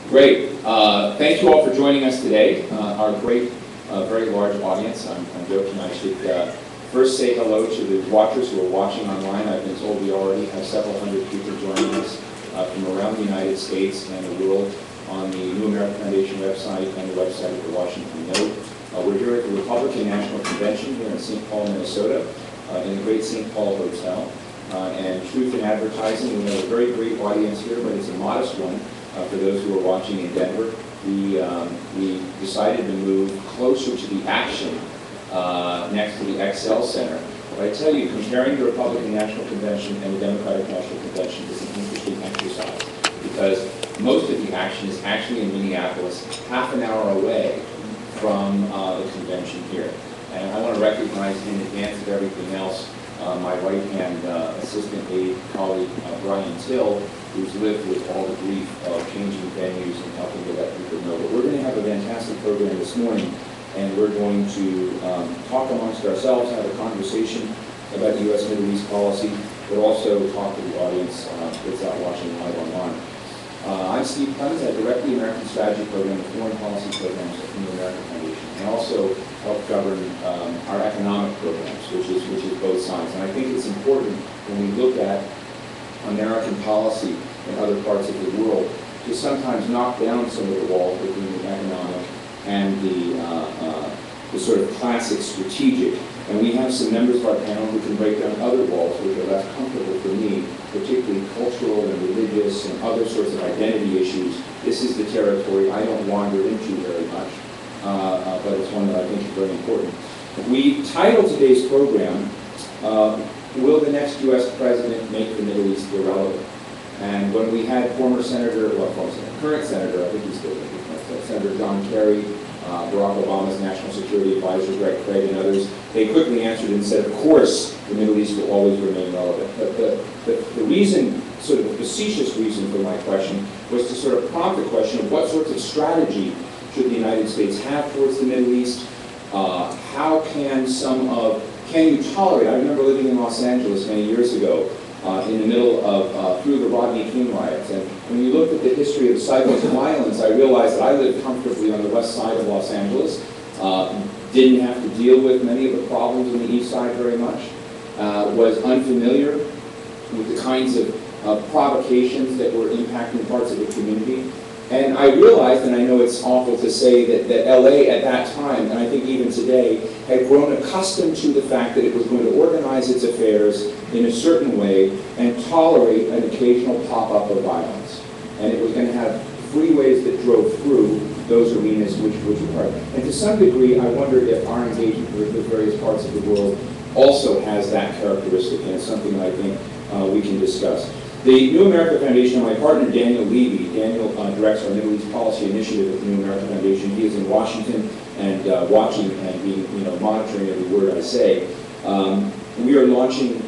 Great. Thank you all for joining us today. Our great, very large audience. I'm joking. I should first say hello to the watchers who are watching online. I've been told we already have several hundred people joining us from around the United States and the world on the New American Foundation website and the website of the Washington Note. We're here at the Republican National Convention here in St. Paul, Minnesota, in the Great St. Paul Hotel. And Truth in Advertising, we have a very great audience here, but it's a modest one. For those who are watching in Denver, we decided to move closer to the action next to the Excel Center. But I tell you, comparing the Republican National Convention and the Democratic National Convention is an interesting exercise because most of the action is actually in Minneapolis, half an hour away from the convention here. And I want to recognize in advance of everything else my right-hand assistant aide colleague, Brian Till, who's lived with all the grief of changing venues and helping to let people know. But we're going to have a fantastic program this morning, and we're going to talk amongst ourselves, have a conversation about the U.S. Middle East policy, but also talk to the audience that's out watching live online. I'm Steve Clemons. I direct the American Strategy Program, the foreign policy programs from the American Foundation. I also help govern our economic programs, which is both sides. And I think it's important when we look at American policy in other parts of the world to sometimes knock down some of the walls between the economic and the sort of classic strategic. And we have some members of our panel who can break down other walls which are less comfortable for me, particularly cultural and religious and other sorts of identity issues. This is the territory I don't wander into very much, but it's one that I think is very important. We titled today's program, Will the next U.S. president make the Middle East irrelevant? And when we had current senator, I think he's still Senator John Kerry, Barack Obama's national security advisor, Greg Craig, and others, they quickly answered and said, of course, the Middle East will always remain relevant. But the reason, sort of the facetious reason for my question, was to sort of prompt the question of what sorts of strategy should the United States have towards the Middle East? How can you tolerate? I remember living in Los Angeles many years ago in the middle of, through the Rodney King riots. And when you looked at the history of the cycles of violence, I realized that I lived comfortably on the west side of Los Angeles, didn't have to deal with many of the problems on the east side very much, was unfamiliar with the kinds of provocations that were impacting parts of the community. And I realized, and I know it's awful to say that LA at that time, and I think even today, had grown accustomed to the fact that it was going to organize its affairs in a certain way and tolerate an occasional pop-up of violence. And it was going to have freeways that drove through those arenas which were part. And to some degree, I wonder if our engagement with various parts of the world also has that characteristic, and it's something that I think we can discuss. The New America Foundation, my partner Daniel Levy, Daniel directs our Middle East Policy Initiative at the New America Foundation. He is in Washington and watching and being, monitoring every word I say. We are launching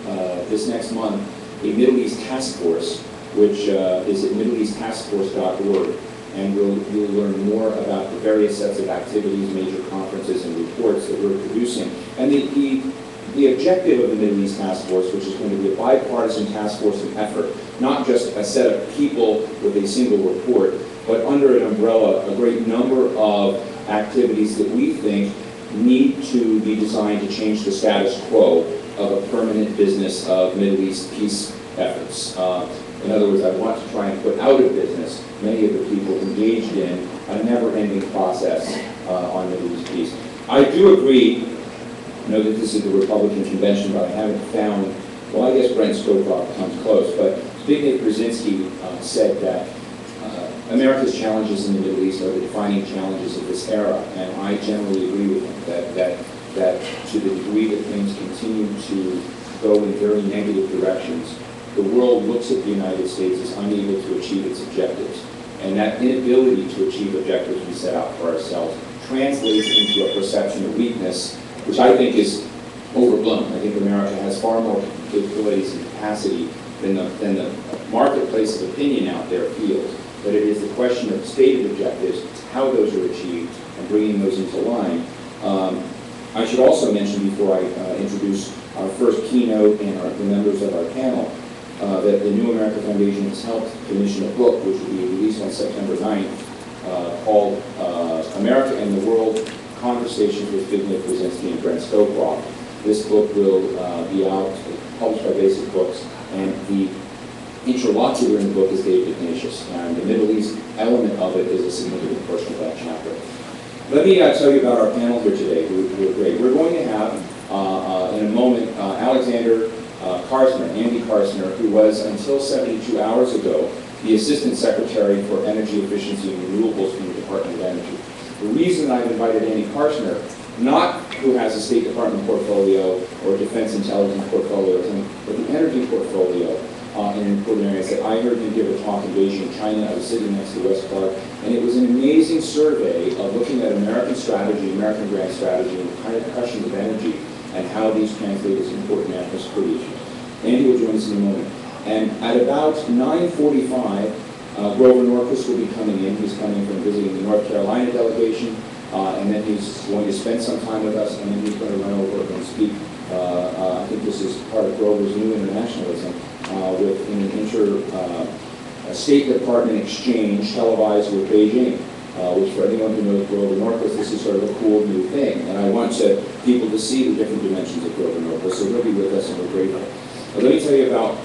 this next month a Middle East Task Force, which is at middleeasttaskforce.org, and you'll learn more about the various sets of activities, major conferences, and reports that we're producing. And the objective of the Middle East Task Force, which is going to be a bipartisan task force and effort, not just a set of people with a single report, but under an umbrella, a great number of activities that we think need to be designed to change the status quo of a permanent business of Middle East peace efforts. In other words, I want to try and put out of business many of the people engaged in a never-ending process on Middle East peace. I do agree. I know that this is the Republican convention, but I haven't found, well, I guess Brent Scowcroft comes close, but Zbigniew Brzezinski said that America's challenges in the Middle East are the defining challenges of this era, and I generally agree with him that to the degree that things continue to go in very negative directions, the world looks at the United States as unable to achieve its objectives, and that inability to achieve objectives we set out for ourselves translates into a perception of weakness, which I think is overblown. I think America has far more capabilities and capacity than the marketplace of opinion out there feels. But it is the question of stated objectives, how those are achieved, and bringing those into line. I should also mention before I introduce our first keynote and the members of our panel that the New America Foundation has helped commission a book which will be released on September 9th called America and the World, Conversations with Zbigniew Brzezinski and Brent Stokroth. This book will be out, published by Basic Books, and the interlocutor in the book is David Ignatius, and the Middle East element of it is a significant portion of that chapter. Let me tell you about our panel here today, who are great. We're going to have, in a moment, Alexander Karsner, Andy Karsner, who was, until 72 hours ago, the Assistant Secretary for Energy Efficiency and Renewables from the Department of Energy. The reason I've invited Andy Karsner, not who has a State Department portfolio or Defense Intelligence portfolio, but the energy portfolio in an important area. I said, I heard him give a talk in Beijing, China. I was sitting next to Wes Clark, and it was an amazing survey of looking at American strategy, American grand strategy, and the kind of questions of energy and how these translate as important national security issues. Andy will join us in a moment. And at about 9:45, Grover Norquist will be coming in. He's coming from visiting the North Carolina delegation, and then he's going to spend some time with us, and then he's going to run over and speak. I think this is part of Grover's new internationalism with an State Department exchange televised with Beijing, which for anyone who knows Grover Norquist, this is sort of a cool new thing. And I want people to see the different dimensions of Grover Norquist, so he'll be with us and we're grateful. But let me tell you about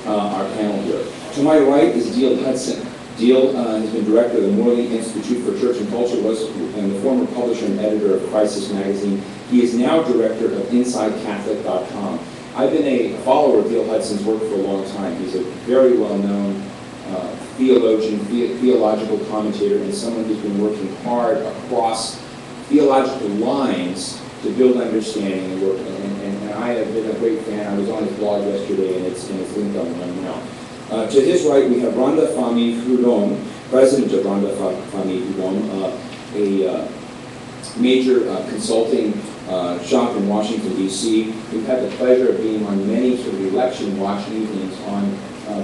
our panel here. To my right is Diehl Hudson. Diehl has been director of the Morley Institute for Church and Culture, and the former publisher and editor of Crisis Magazine. He is now director of InsideCatholic.com. I've been a follower of Diehl Hudson's work for a long time. He's a very well-known theologian, theological commentator, and someone who's been working hard across theological lines to build understanding and work. And I have been a great fan. I was on his blog yesterday, and it's linked on now. To his right, we have Randa Fahmy Prudhomme, president of Randa Fahmy Prudhomme, a major consulting shop in Washington, D.C. We've had the pleasure of being on many sort of election watch evenings on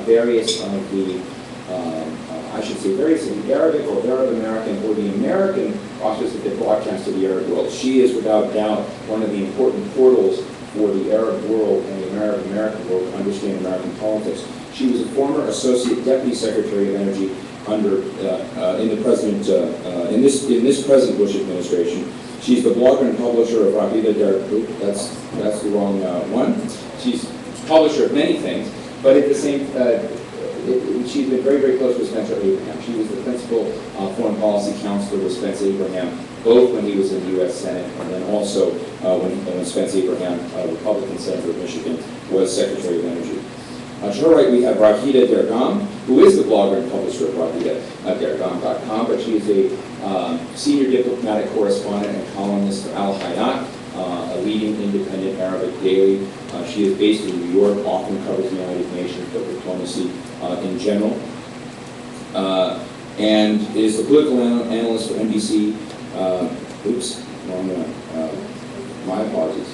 various of the, various of the Arabic or Arab American or the American authors that broadcast to the Arab world. She is without doubt one of the important portals for the Arab world and the Arab American world to understand American politics. She was a former Associate Deputy Secretary of Energy under in this President Bush administration. She's the blogger and publisher of Rahida Darghout. That's the wrong one. She's publisher of many things, but at the same, she's been very, very close with Spencer Abraham. She was the principal foreign policy counselor with Spence Abraham, both when he was in the U.S. Senate and then also when Spence Abraham, Republican senator of Michigan, was Secretary of Energy. To her right, we have Rahida Darghout, who is the blogger and publisher of RahidaDarghout.com, but she is a senior diplomatic correspondent and columnist for Al Hayat, a leading independent Arabic daily. She is based in New York, often covers the United Nations, but diplomacy in general, and is the political analyst for NBC. Wrong one. My apologies.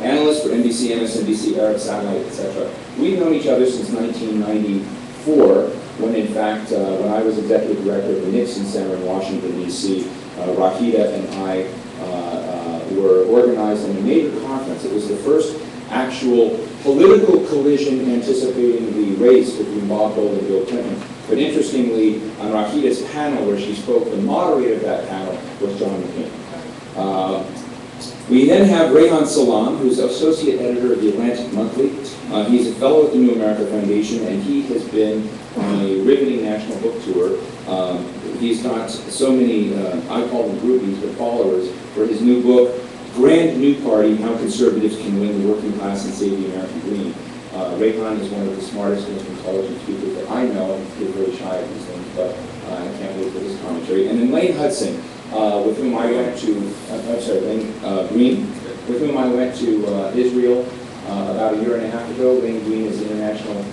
Analyst for NBC, MSNBC, Arab Satellite, etc. We've known each other since 1994, when in fact, when I was executive director of the Nixon Center in Washington, D.C., Rahida and I were organized in a major conference. It was the first actual political collision anticipating the race between Bob Dole and Bill Clinton. But interestingly, on Rahida's panel where she spoke, the moderator of that panel was John McCain. We then have Rehan Salam, who's associate editor of the Atlantic Monthly. He's a fellow at the New America Foundation, and he has been on a riveting national book tour. He's got so many, I call them groupies, but followers, for his new book, Grand New Party, How Conservatives Can Win the Working Class and Save the American Dream. Rehan is one of the smartest, most intelligent speakers that I know, and he's very shy of these things, but I can't wait for his commentary. And then Lane Hudson, with whom I went to, Lane Green, with whom I went to Israel about a year and a half ago. Lane Green is the international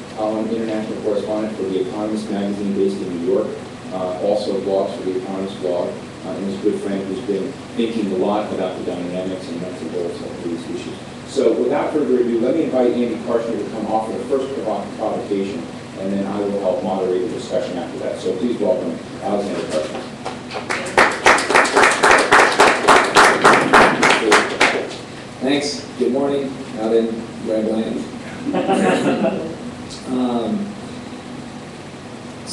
correspondent for The Economist magazine based in New York, also blogs for The Economist blog, and is a good friend who's been thinking a lot about the dynamics and nuts and bolts of these issues. So without further ado, let me invite Andy Karsner to come offer the first provocation, and then I will help moderate the discussion after that. So please welcome Alexander Karsner. Thanks. Good morning out in Ragland.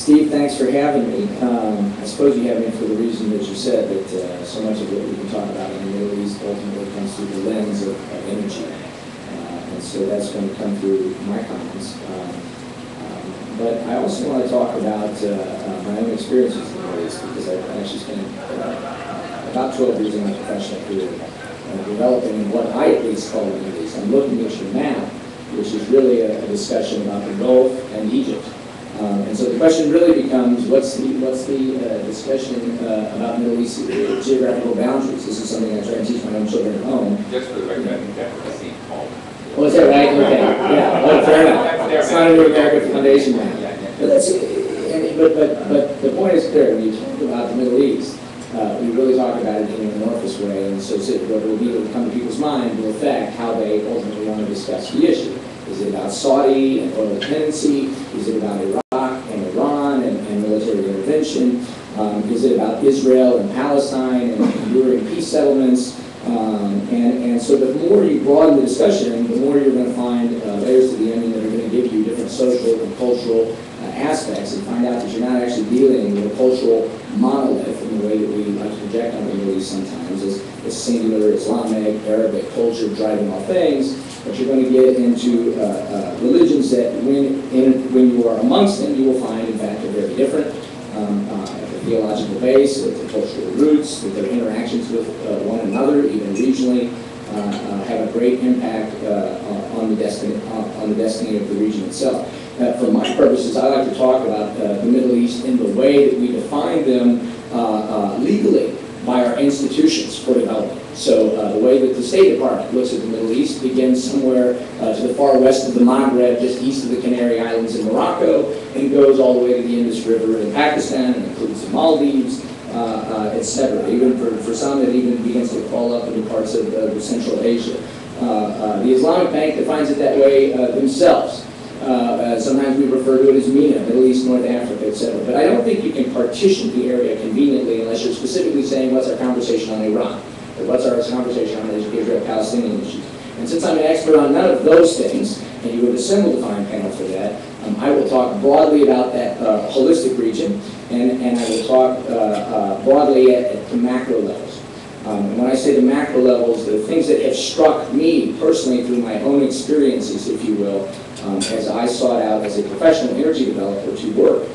Steve, thanks for having me. I suppose you have me for the reason that you said, that so much of what we can talk about in the Middle East ultimately comes through the lens of energy. And so that's going to come through my comments. But I also want to talk about my own experiences in the Middle East, because I've actually spent about 12 years in my professional career developing what I at least call the Middle East. I'm looking at your map, which is really a discussion about the Gulf and Egypt. And so the question really becomes, what's the discussion about Middle East geographical boundaries? This is something I try to teach my own children at home. Just for the record, I think that was Steve Clemons. Oh, is that right? Okay. Yeah. Well, fair enough. It's not a New American Foundation map. But but the point is clear. When you talk about the Middle East, we really talk about it in an amorphous way, and so what will immediately come to people's mind will affect how they ultimately want to discuss the issue. Is it about Saudi and oil dependency? Is it about Iraq and Iran and military intervention? Is it about Israel and Palestine and enduring peace settlements? And so the more you broaden the discussion, the more you're going to find layers to the onion that are going to give you different social and cultural aspects, and find out that you're not actually dealing with a cultural monolith in the way that we like to project on the Middle East sometimes as singular Islamic, Arabic culture driving all things, but you're going to get into religions that when you are amongst them, you will find, in fact, are very different. The theological base, the cultural roots, their interactions with one another, even regionally, have a great impact on the destiny of the region itself. For my purposes, I like to talk about the Middle East in the way that we define them legally by our institutions for development. So the way that the State Department looks at the Middle East begins somewhere to the far west of the Maghreb, just east of the Canary Islands in Morocco, and goes all the way to the Indus River in Pakistan, and includes the Maldives, etc. Even for some, it even begins to crawl up into parts of Central Asia. The Islamic Bank defines it that way themselves. Sometimes we refer to it as MENA, Middle East, North Africa, etc. But I don't think you can partition the area conveniently unless you're specifically saying, what's our conversation on Iran? Or what's our conversation on the Israel-Palestinian issues? And since I'm an expert on none of those things, and you would assemble the fine panel for that, I will talk broadly about that holistic region, and I will talk broadly at the macro levels. And when I say the macro levels, the things that have struck me personally through my own experiences, if you will, as I sought out as a professional energy developer to work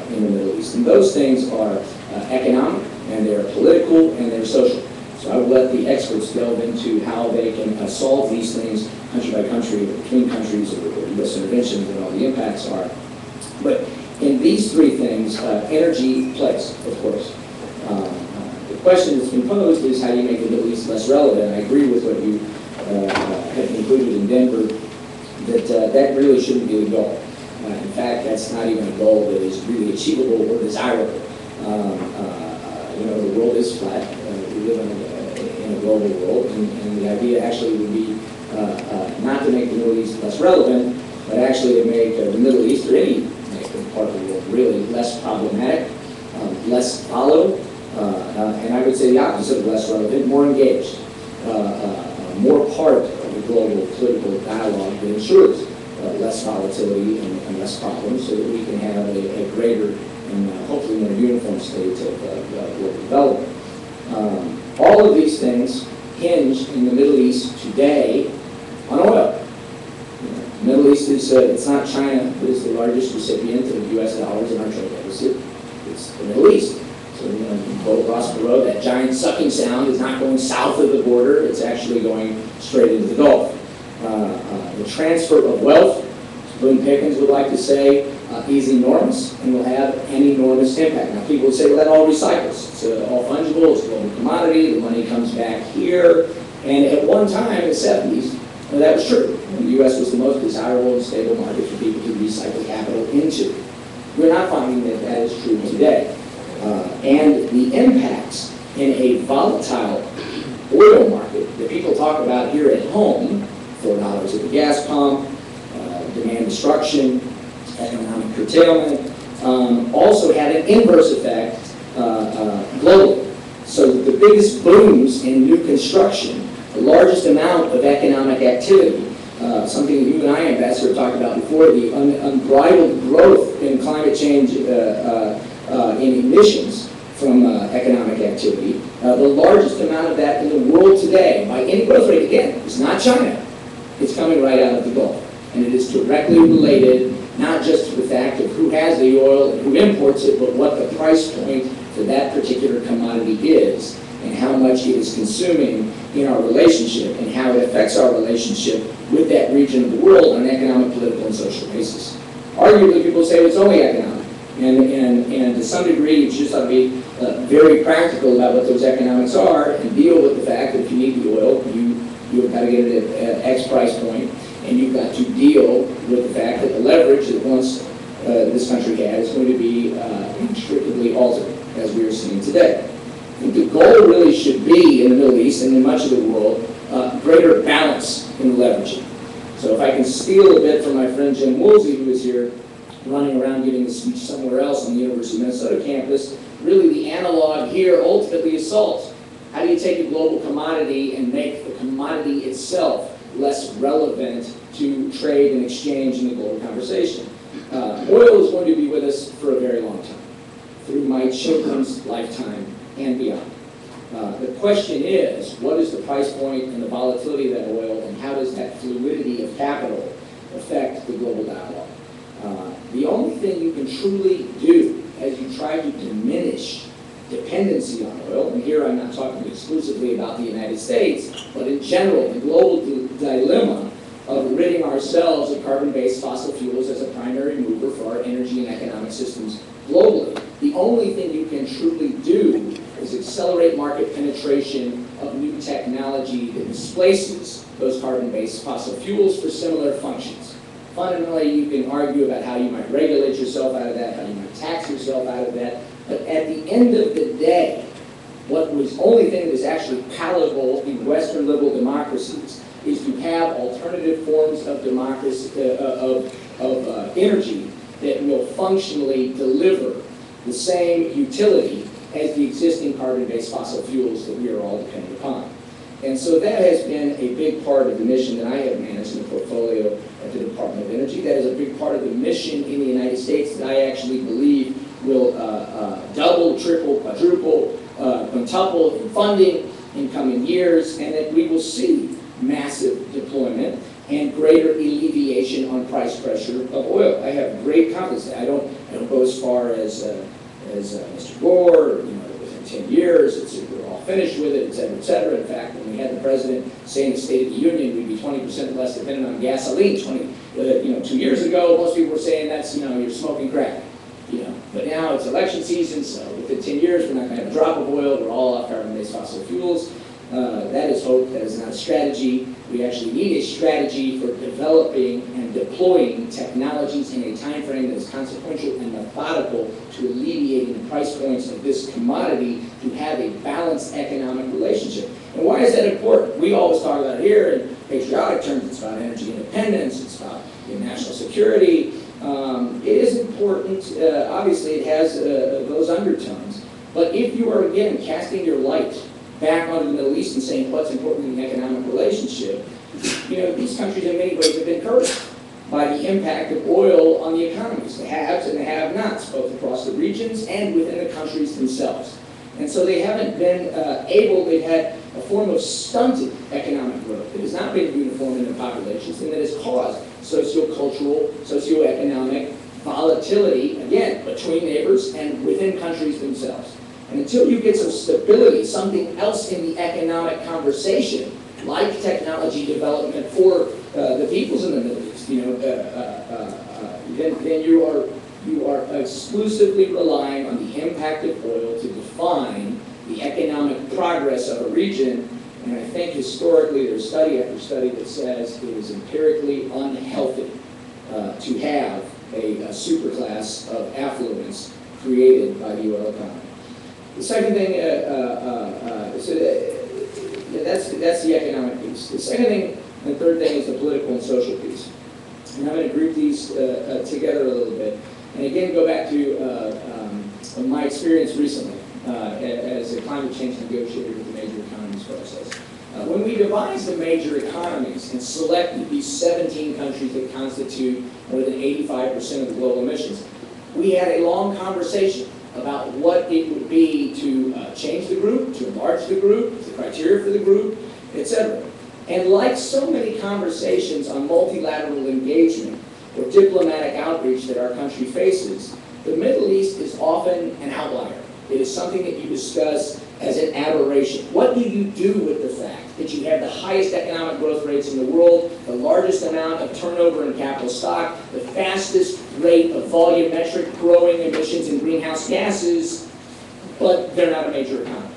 in the Middle East. And those things are economic, and they're political, and they're social. So I will let the experts delve into how they can solve these things country by country, between countries, or U.S. interventions, and all the impacts are. But in these three things, energy plays, of course. The question that's been posed is, how do you make the Middle East less relevant? I agree with what you have concluded in Denver, that that really shouldn't be the goal. In fact, that's not even a goal that is really achievable or desirable. The world is flat. We live in a global world, and the idea actually would be not to make the Middle East less relevant, but actually to make the Middle East, or any part of the world, really less problematic, less followed, and I would say the opposite of less relevant, more engaged, more part of the global political dialogue that ensures less volatility and less problems, so that we can have a greater and hopefully more uniform state of global development. All of these things hinge in the Middle East today on oil. The Middle East is, it's not China that is the largest recipient of U.S. dollars in our trade deficit. It's the Middle East. So, you go across the road, that giant sucking sound is not going south of the border, it's actually going straight into the Gulf. The transfer of wealth, Boone Pickens would like to say, is enormous and will have an enormous impact. Now, people would say, well, that all recycles. It's all fungible, it's a global commodity, the money comes back here. And at one time, in the 70s, that was true. The U.S. was the most desirable and stable market for people to recycle capital into. We're not finding that that is true today. And the impacts in a volatile oil market that people talk about here at home, $4 at the gas pump, demand destruction, economic curtailment, also had an inverse effect globally. So the biggest booms in new construction, the largest amount of economic activity, something that you and I, Ambassador, talked about before, the unbridled growth in climate change in emissions from economic activity. The largest amount of that in the world today, by any growth rate, again, is not China. It's coming right out of the Gulf. And it is directly related, not just to the fact of who has the oil and who imports it, but what the price point for that particular commodity is, and how much it is consuming in our relationship, and how it affects our relationship with that region of the world on an economic, political, and social basis. Arguably, people say it's only economic. And to some degree, you just ought to be very practical about what those economics are and deal with the fact that if you need the oil, you've got to get it at X price point, and you've got to deal with the fact that the leverage that once this country had is going to be inextricably altered, as we are seeing today. I think the goal really should be in the Middle East and in much of the world, greater balance in the leveraging. So if I can steal a bit from my friend Jim Woolsey, who is here running around giving a speech somewhere else on the University of Minnesota campus, really the analog here ultimately is salt. How do you take a global commodity and make the commodity itself less relevant to trade and exchange in the global conversation? Oil is going to be with us for a very long time, through my children's lifetime and beyond. The question is, what is the price point and the volatility of that oil, and how does that fluidity of capital affect the global dialogue? The only thing you can truly do as you try to diminish dependency on oil, and here I'm not talking exclusively about the United States, but in general, the global dilemma of ridding ourselves of carbon-based fossil fuels as a primary mover for our energy and economic systems globally. The only thing you can truly do is accelerate market penetration of new technology that displaces those carbon-based fossil fuels for similar functions. Fundamentally, you can argue about how you might regulate yourself out of that, how you might tax yourself out of that, but at the end of the day, what was the only thing that is actually palatable in Western liberal democracies is to have alternative forms of democracy, energy that will functionally deliver the same utility as the existing carbon-based fossil fuels that we are all dependent upon. And so that has been a big part of the mission that I have managed in the portfolio at the Department of Energy. That is a big part of the mission in the United States that I actually believe will double, triple, quadruple, quintuple in funding in coming years, and that we will see massive deployment and greater alleviation on price pressure of oil. I have great confidence. I don't go as far as Mr. Gore, within 10 years, we're all finished with it, et cetera, et cetera. In fact, when we had the president say in the State of the Union we'd be 20% less dependent on gasoline 2 years ago, most people were saying that's, you're smoking crack. But now it's election season, so within 10 years we're not going to have a drop of oil, we're all off carbon-based fossil fuels. That is hope, that is not a strategy. We actually need a strategy for developing and deploying technologies in a time frame that is consequential and methodical to alleviating the price points of this commodity to have a balanced economic relationship. And why is that important? We always talk about it here in patriotic terms. It's about energy independence, it's about national security. It is important, obviously it has those undertones, but if you are, again, casting your light back onto the Middle East and saying what's important in the economic relationship, these countries in many ways have been cursed by the impact of oil on the economies, the haves and the have-nots, both across the regions and within the countries themselves. And so they haven't been they've had a form of stunted economic growth that has not been uniform in their populations and that has caused sociocultural, socioeconomic volatility, again, between neighbors and within countries themselves. And until you get some stability, something else in the economic conversation, like technology development for the peoples in the Middle East, then you are exclusively relying on the impact of oil to define the economic progress of a region. And I think historically there's study after study that says it is empirically unhealthy to have a superclass of affluence created by the oil economy. The second thing, that's the economic piece. The second thing and third thing is the political and social piece. And I'm going to group these together a little bit. And again, go back to my experience recently as a climate change negotiator with the major economies process. When we devised the major economies and selected these 17 countries that constitute more than 85% of the global emissions, we had a long conversation about what it would be to change the group, to enlarge the group, the criteria for the group, etc. And like so many conversations on multilateral engagement or diplomatic outreach that our country faces, the Middle East is often an outlier. It is something that you discuss as an aberration. What do you do with the fact that you have the highest economic growth rates in the world, the largest amount of turnover in capital stock, the fastest rate of volumetric growing emissions in greenhouse gases, but they're not a major economy?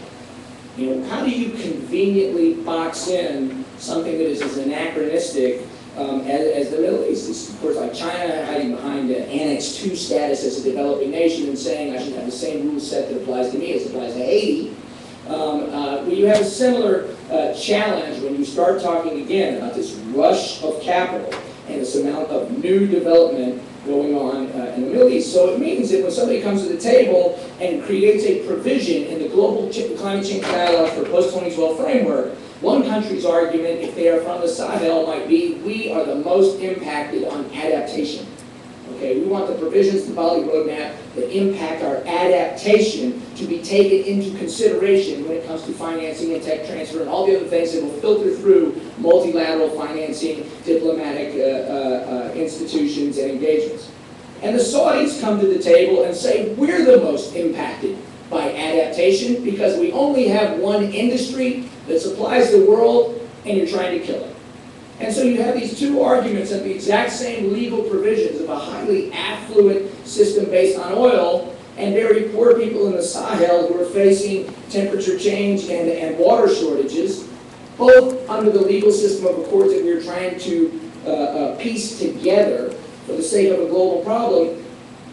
You know, how do you conveniently box in something that is as anachronistic as the Middle East? It's, of course, like China hiding behind Annex 2 status as a developing nation and saying I should have the same rule set that applies to me as applies to Haiti. You have a similar challenge when you start talking again about this rush of capital and this amount of new development going on in the Middle East. So it means that when somebody comes to the table and creates a provision in the global climate change dialogue for post-2012 framework, one country's argument, if they are from the Sahel, might be, we are the most impacted on adaptation. Okay, we want the provisions of the Bali Roadmap that impact our adaptation to be taken into consideration when it comes to financing and tech transfer and all the other things that will filter through multilateral financing, diplomatic institutions, and engagements. And the Saudis come to the table and say, we're the most impacted by adaptation because we only have one industry that supplies the world and you're trying to kill it. And so you have these two arguments of the exact same legal provisions of a highly affluent system based on oil and very poor people in the Sahel who are facing temperature change and water shortages, both under the legal system of accords that we're trying to piece together for the sake of a global problem.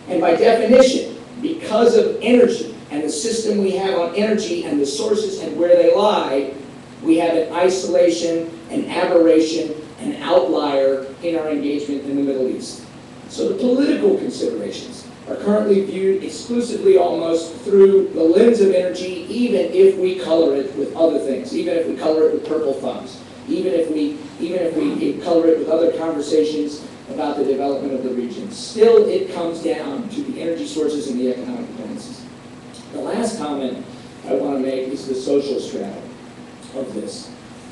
And by definition, because of energy and the system we have on energy and the sources and where they lie, we have an isolation, an aberration, an outlier in our engagement in the Middle East. So the political considerations are currently viewed exclusively almost through the lens of energy, even if we color it with other things, even if we color it with purple thumbs, even if we color it with other conversations about the development of the region. Still, it comes down to the energy sources and the economic dependencies. The last comment I want to make is the social strata of this.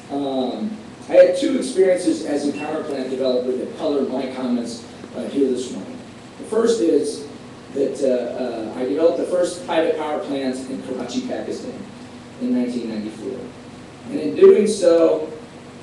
I had two experiences as a power plant developer that colored my comments here this morning. The first is that I developed the first private power plants in Karachi, Pakistan in 1994. And in doing so,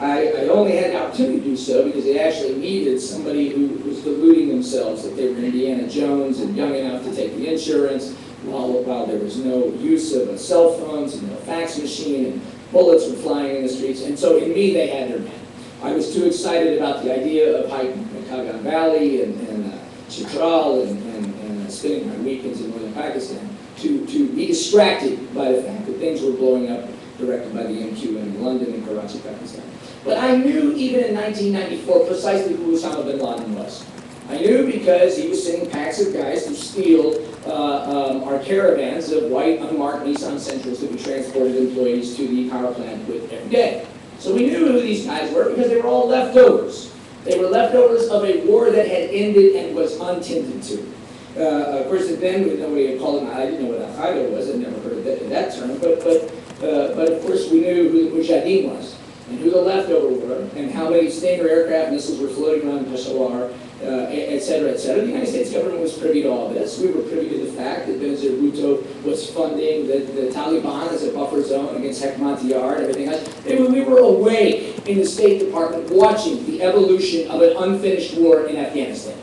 I only had the opportunity to do so because they actually needed somebody who was deluding themselves that they were Indiana Jones and young enough to take the insurance while there was no use of cell phones and no fax machine and bullets were flying in the streets. And so in me, they had their man. I was too excited about the idea of hiking Kagan Valley and Chitral and spending my weekends in northern Pakistan to be distracted by the fact that things were blowing up directed by the MQ in London and Karachi, Pakistan. But I knew even in 1994 precisely who Osama bin Laden was. I knew because he was sending packs of guys to steal our caravans of white unmarked Nissan Sentras that we transported employees to the power plant with every day. So we knew who these guys were because they were all leftovers. They were leftovers of a war that had ended and was untended to. Of course, then nobody had called them. I didn't know what Al-Qaeda was. I'd never heard of that term. But of course, we knew who the Mujahideen was and who the leftovers were and how many Stinger aircraft missiles were floating around Peshawar, et cetera, et cetera. The United States government was privy to all this. We were privy to the fact that Benazir Bhutto was funding the Taliban as a buffer zone against Hekmatyar and everything else. We were awake in the State Department watching the evolution of an unfinished war in Afghanistan.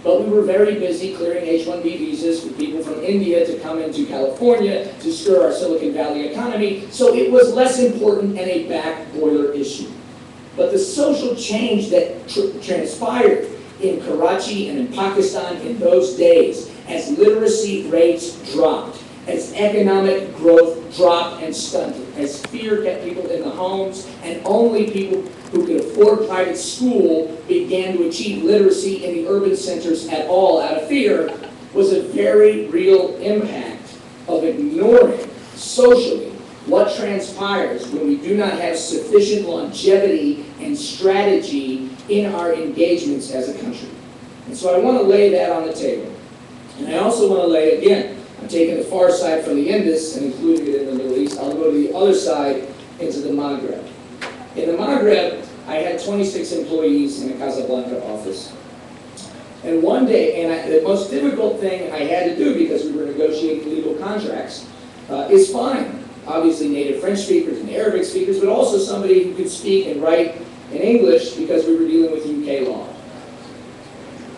But we were very busy clearing H-1B visas for people from India to come into California to stir our Silicon Valley economy, so it was less important and a back boiler issue. But the social change that transpired in Karachi and in Pakistan in those days, as literacy rates dropped, as economic growth dropped and stunted, as fear kept people in the homes, and only people who could afford private school began to achieve literacy in the urban centers at all out of fear, was a very real impact of ignoring socially what transpires when we do not have sufficient longevity and strategy in our engagements as a country. And so I want to lay that on the table. And I also want to lay, again, I'm taking the far side from the Indus and including it in the Middle East. I'll go to the other side into the Maghreb. In the Maghreb, I had 26 employees in the Casablanca office. And one day, and the most difficult thing I had to do, because we were negotiating legal contracts, is find, obviously, native French speakers and Arabic speakers, but also somebody who could speak and write in English, because we were dealing with UK law.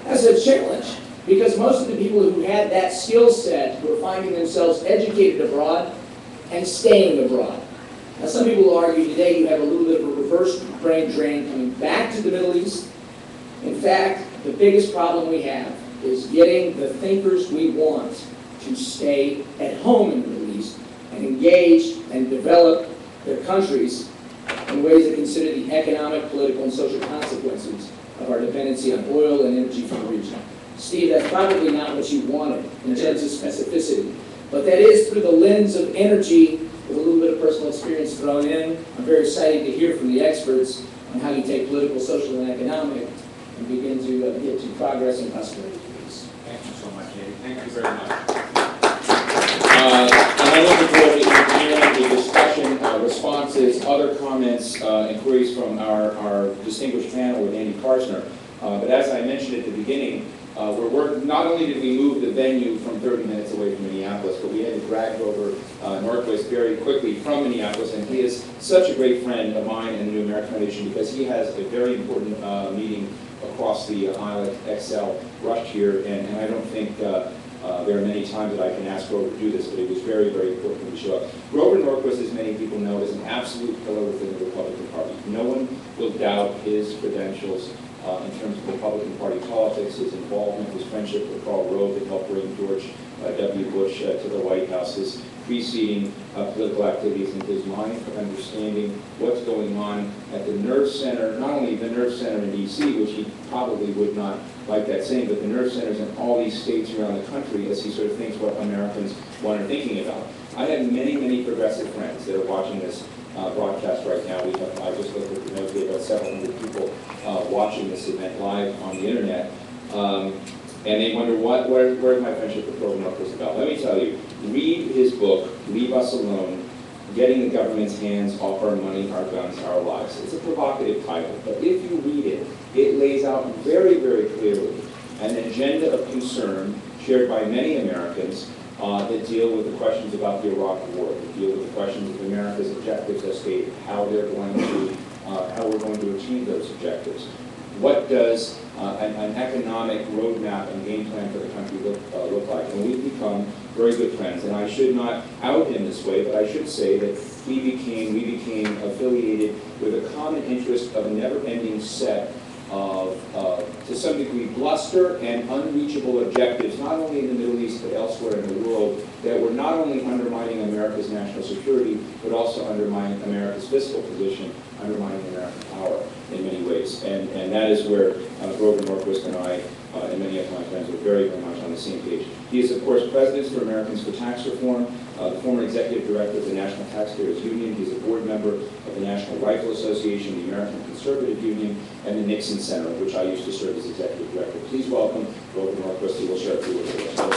That's a challenge, because most of the people who had that skill set were finding themselves educated abroad and staying abroad. Now, some people will argue today you have a little bit of a reverse brain drain coming back to the Middle East. In fact, the biggest problem we have is getting the thinkers we want to stay at home in the Middle East and engage and develop their countries in ways that consider the economic, political, and social consequences of our dependency on oil and energy from the region. Steve, that's probably not what you wanted in terms of specificity, but that is through the lens of energy with a little bit of personal experience thrown in. I'm very excited to hear from the experts on how you take political, social, and economic and begin to get to progress and prosperity. Thank you so much, Andy. Thank you very much. And I'm looking forward to hearing the discussion, responses, other comments, inquiries from our distinguished panel with Andy Karsner. But as I mentioned at the beginning, not only did we move the venue from 30 minutes away from Minneapolis, but we had to drag Grover Norquist very quickly from Minneapolis, and he is such a great friend of mine and the New American Foundation because he has a very important meeting across the aisle at XL rushed here, and I don't think there are many times that I can ask Grover to do this, but it was very, very important to show up. Grover Norquist, as many people know, is an absolute pillar within the Republican Party. No one will doubt his credentials in terms of Republican Party politics, his involvement, his friendship with Karl Rove that helped bring George W. Bush to the White House, his preceding political activities, and his mind for understanding what's going on at the nerve center, not only the nerve center in D.C., which he probably would not like that saying, but the nerve centers in all these states around the country as he sort of thinks what Americans want are thinking about. I have many, many progressive friends that are watching this broadcast right now. I just looked at the notes, we have about several hundred people watching this event live on the internet. And they wonder, where's my friendship with Grover Norquist about? Let me tell you, read his book, Leave Us Alone, Getting the Government's Hands Off Our Money, Our Guns, Our Lives. It's a provocative title, but if you read it, it lays out very, very clearly an agenda of concern shared by many Americans that deal with the questions about the Iraq War, that deal with the questions of America's objectives as stated, how we're going to achieve those objectives. What does an economic roadmap and game plan for the country look like? And we've become very good friends. And I should not out him this way, but I should say that we became affiliated with a common interest of a never-ending set of, to some degree, bluster and unreachable objectives, not only in the Middle East but elsewhere in the world, that were not only undermining America's national security, but also undermining America's fiscal position, undermining American power in many ways. And that is where Grover Norquist and I and many of my friends are very, very much on the same page. He is, of course, President for Americans for Tax Reform, the former executive director of the National Taxpayers Union. He's a board member of the National Rifle Association, the American Conservative Union, and the Nixon Center, of which I used to serve as executive director. Please welcome Grover Norquist, who will share a few words with us.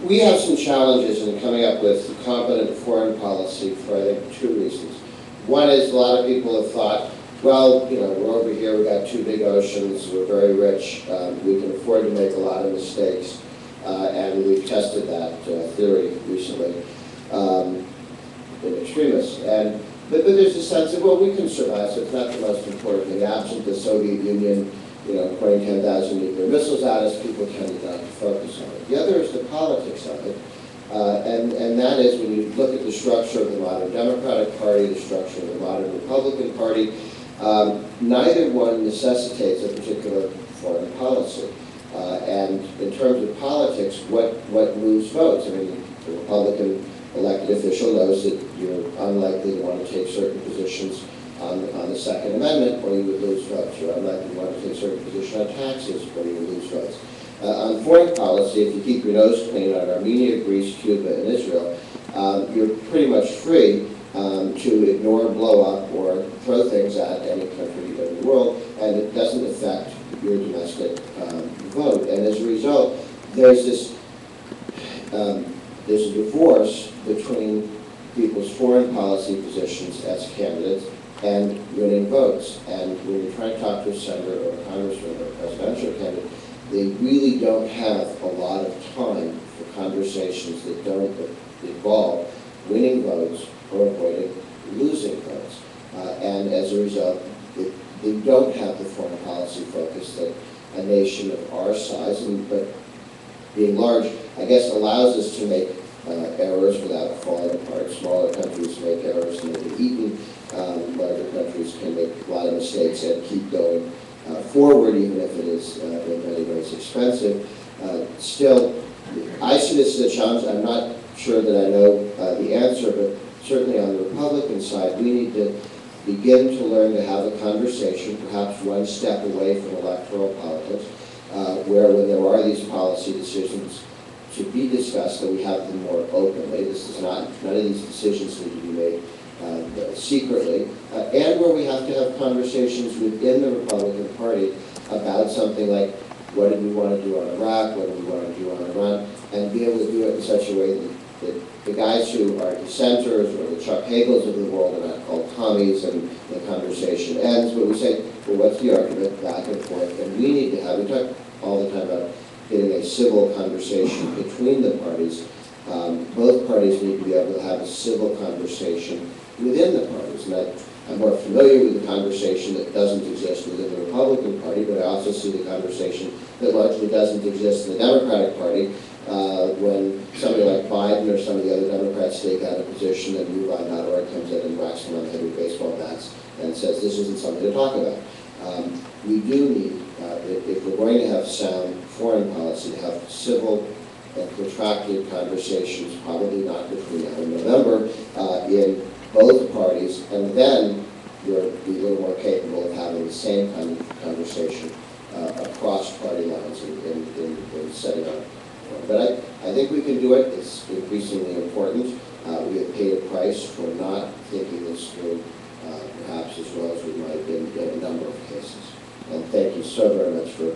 We have some challenges in coming up with competent foreign policy for, I think, two reasons. One is a lot of people have thought, well, you know, we're over here, we've got two big oceans, we're very rich, we can afford to make a lot of mistakes, and we've tested that theory recently in extremists. But there's a sense of, well, we can survive, so it's not the most important thing. Absent the Soviet Union, you know, pointing 10,000 nuclear missiles at us, people tended not to focus on it. The other is the politics of it. And that is when you look at the structure of the modern Democratic Party, the structure of the modern Republican Party, neither one necessitates a particular foreign policy. And in terms of politics, what moves votes? I mean, the Republican elected official knows that you're unlikely to want to take certain positions on the Second Amendment, or you would lose votes. You're unlikely to want to take certain position on taxes, or you would lose votes. On foreign policy, if you keep your nose clean on Armenia, Greece, Cuba, and Israel, you're pretty much free to ignore, blow up, or throw things at any country in the world, and it doesn't affect your domestic vote. And as a result, there's this there's a divorce between people's foreign policy positions as candidates and winning votes. And when you're trying to talk to a senator or a congressman or a presidential candidate, they really don't have a lot of time for conversations that don't involve winning votes or avoiding losing votes. And as a result, they don't have the foreign policy focus that a nation of our size, but being large, I guess, allows us to make errors without falling apart. Smaller countries make errors and they'll be eaten. Larger countries can make a lot of mistakes and keep going forward, even if it is in many ways expensive. Still, I see this as a challenge. I'm not sure that I know the answer, but certainly on the Republican side, we need to begin to learn to have a conversation, perhaps one step away from electoral politics, where when there are these policy decisions to be discussed, that we have them more openly. This is not, none of these decisions need to be made secretly, and where we have to have conversations within the Republican Party about something like, what do we want to do on Iraq, what do we want to do on Iran, and be able to do it in such a way that the guys who are dissenters or the Chuck Hagels of the world are not called commies, and the conversation ends. But we say, well, what's the argument, back and forth, and we need to have, we talk all the time about getting a civil conversation between the parties. Both parties need to be able to have a civil conversation within the parties. And I'm more familiar with the conversation that doesn't exist within the Republican Party, but I also see the conversation that largely doesn't exist in the Democratic Party when somebody like Biden or some of the other Democrats take out a position and MoveOn.org comes in and whacks them on the head with baseball bats and says this isn't something to talk about. We do need, if we're going to have sound foreign policy, to have civil and protracted conversations, probably not between now and November, in both parties, and then you'll be a little more capable of having the same kind of conversation across party lines in setting up. But I think we can do it. It's increasingly important. We have paid a price for not thinking this through perhaps as well as we might in a number of cases. And thank you so very much for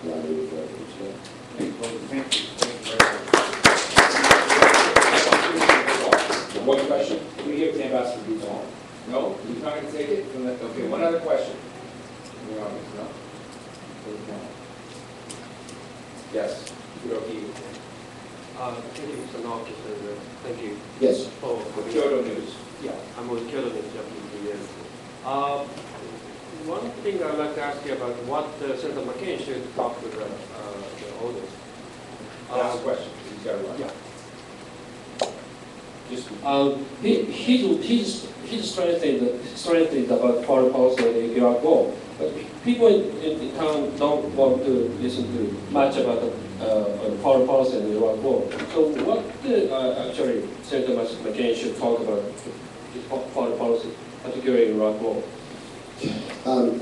allowing me to join you today. Thank you. One question? Can we give the ambassador to do all? No? You're not going to take it? Okay, one other question. In the audience, no? Yes. Thank you, Mr. Norquist, and thank you. Yes. For Kyoto News. Yeah, I'm with Kyoto News, WPN. One thing I'd like to ask you about what Senator McCain should talk to the audience. Ask a question. He's got it right. Yeah. Just He's strengthened about foreign policy and the Iraq war. But people in town don't want to listen to much about the foreign policy and the Iraq war. So what actually Senator McCain should talk about foreign policy, particularly in Iraq war?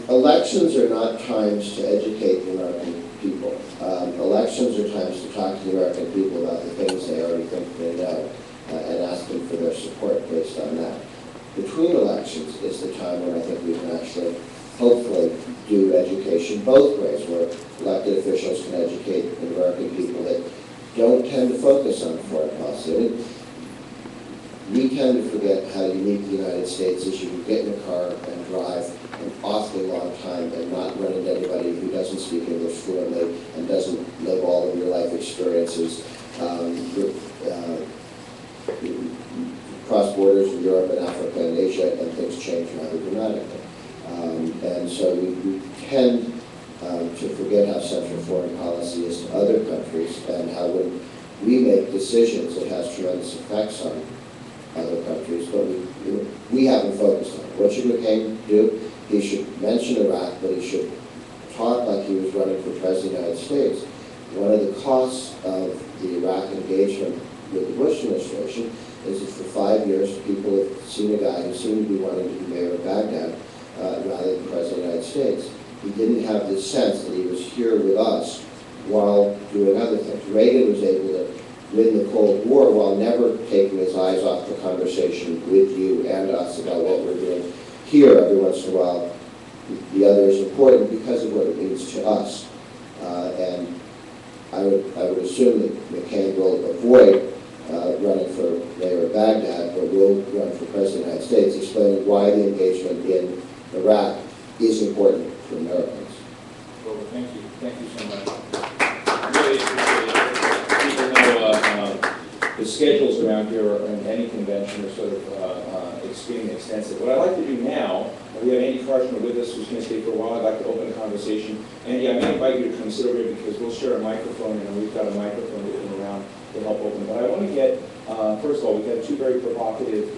Elections are not times to educate the American people. Elections are times to talk to the American people about the things they already think they know and ask them for their support based on that. Between elections is the time when I think we can actually, hopefully, do education both ways, where elected officials can educate the American people that don't tend to focus on foreign policy. I mean, we tend to forget how unique the United States is. You can get in a car and drive an awfully long time and not run into anybody who doesn't speak English fluently and doesn't live all of your life experiences. Cross borders in Europe and Africa and Asia, and things change rather dramatically. And so we tend to forget how central foreign policy is to other countries, and how when we make decisions, it has tremendous effects on other countries, but we haven't focused on it. What should McCain do? He should mention Iraq, but he should talk like he was running for President of the United States. One of the costs of the Iraq engagement with the Bush administration is that for 5 years, people have seen a guy who seemed to be wanting to be mayor of Baghdad rather than President of the United States. He didn't have the sense that he was here with us while doing other things. Reagan was able to win the Cold War while never taking his eyes off the conversation with you and us about what we're doing here. Every once in a while, the other is important because of what it means to us. And I would assume that McCain will avoid running for mayor of Baghdad, but will run for president of the United States, explaining why the engagement in Iraq is important for Americans. Well, thank you. Thank you so much. Really appreciate it. People know the schedules around here in any convention are sort of extremely extensive. What I'd like to do now, we have Andy Karshner with us who's going to stay for a while. I'd like to open the conversation. Andy, I may invite you to come sit over here because we'll share a microphone, and we've got a microphone moving around to help open. But I want to get, first of all, we've had two very provocative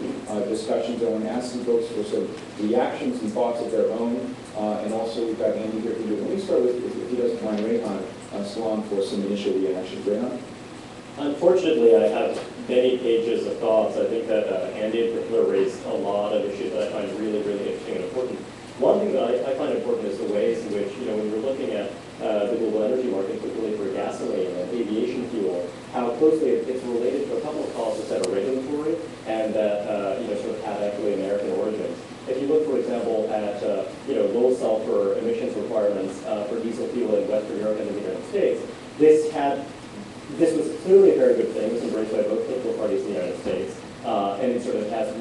discussions. I want to ask some folks for some reactions and thoughts of their own. And also, we've got Andy here. Let me start with, if he doesn't mind, Rehan Salon for some initial reactions. Rehan? Unfortunately, I have many pages of thoughts. I think that Andy in particular raised a lot of issues that I find really, really interesting and important. One thing that I find important is the ways in which, when you're looking at the global energy market, particularly for gasoline and aviation fuel, how closely it's related to a couple of policies that are regulatory and that sort of have actually American origins. If you look, for example, at low sulfur emissions requirements for diesel fuel in Western Europe and the United States, this was clearly a very good thing. It was embraced by both political parties in the United States, and it sort of has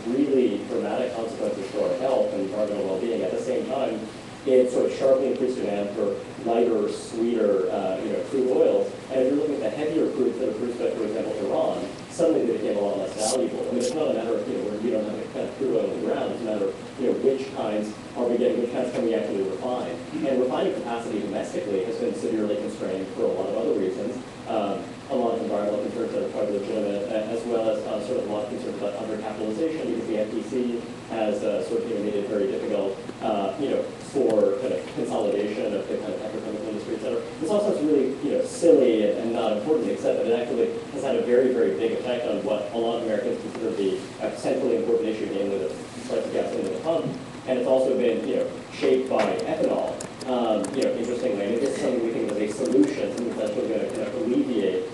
really dramatic consequences for our health and environmental well-being. At the same time, it sort of sharply increased demand for lighter, sweeter, crude oils. And if you're looking at the heavier crudes that are produced by, for example, Iran, suddenly they became a lot less valuable. I mean, it's not a matter of where we don't have any kind of crude oil on the ground. It's a matter of which kinds are we getting, which kinds can we actually refine. And refining capacity domestically has been severely constrained for a lot of other reasons. A lot of environmental concerns that are quite legitimate, as well as sort of a lot of concerns about undercapitalization, because the FTC has sort of made it very difficult, for kind of consolidation of the kind of petrochemical industry, et cetera. This all sounds really, silly and not important, except that it actually has had a very, very big effect on what a lot of Americans consider to be a centrally important issue, namely the price of gasoline at the pump. And it's also been, shaped by ethanol. Interestingly, I mean, this is something we think is a solution, something that's really going to kind of alleviate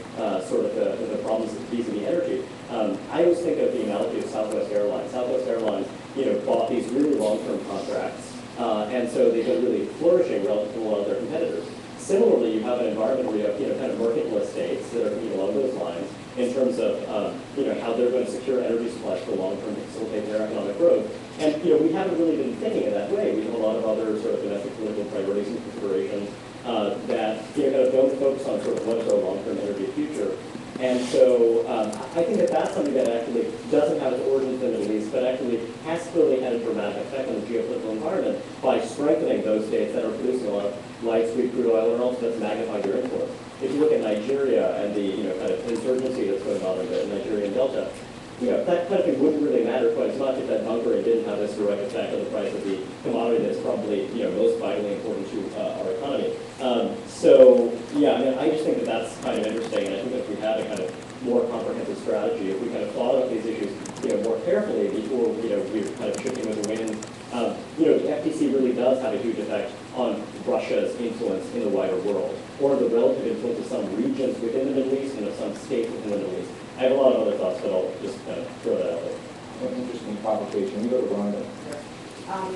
sort of the problems vis-a-vis energy. I always think of the analogy of Southwest Airlines. Southwest Airlines, bought these really long-term contracts, and so they've been really flourishing relative to a lot of their competitors. Similarly, you have an environment where you have, kind of marketless states that are along those lines in terms of, how they're going to secure energy supplies for long-term to facilitate their economic growth. And, we haven't really been thinking in that way. We have a lot of other sort of domestic political priorities and considerations that, kind of don't focus on sort of what is our long-term energy future. And so I think that that's something that actually doesn't have its origins in the Middle East, but actually has clearly had a dramatic effect on the geopolitical environment by strengthening those states that are producing a lot of light, sweet crude oil, and also that's magnifying their influence. If you look at Nigeria and the kind of insurgency that's going on in the Nigerian Delta, that kind of thing wouldn't really matter quite as much if that bunkering didn't have this direct effect on the price of the commodity that's probably most vitally important to our economy. I just think that that's kind of interesting, and I think that if we had a kind of more comprehensive strategy, if we kind of thought about these issues more carefully before we're kind of shifting with the wind, the FTC really does have a huge effect on Russia's influence in the wider world, or the relative influence of some regions within the Middle East and of some states within the Middle East. I have a lot of other thoughts, but I'll just kind of throw that out there. What an interesting provocation. We go to Rhonda. A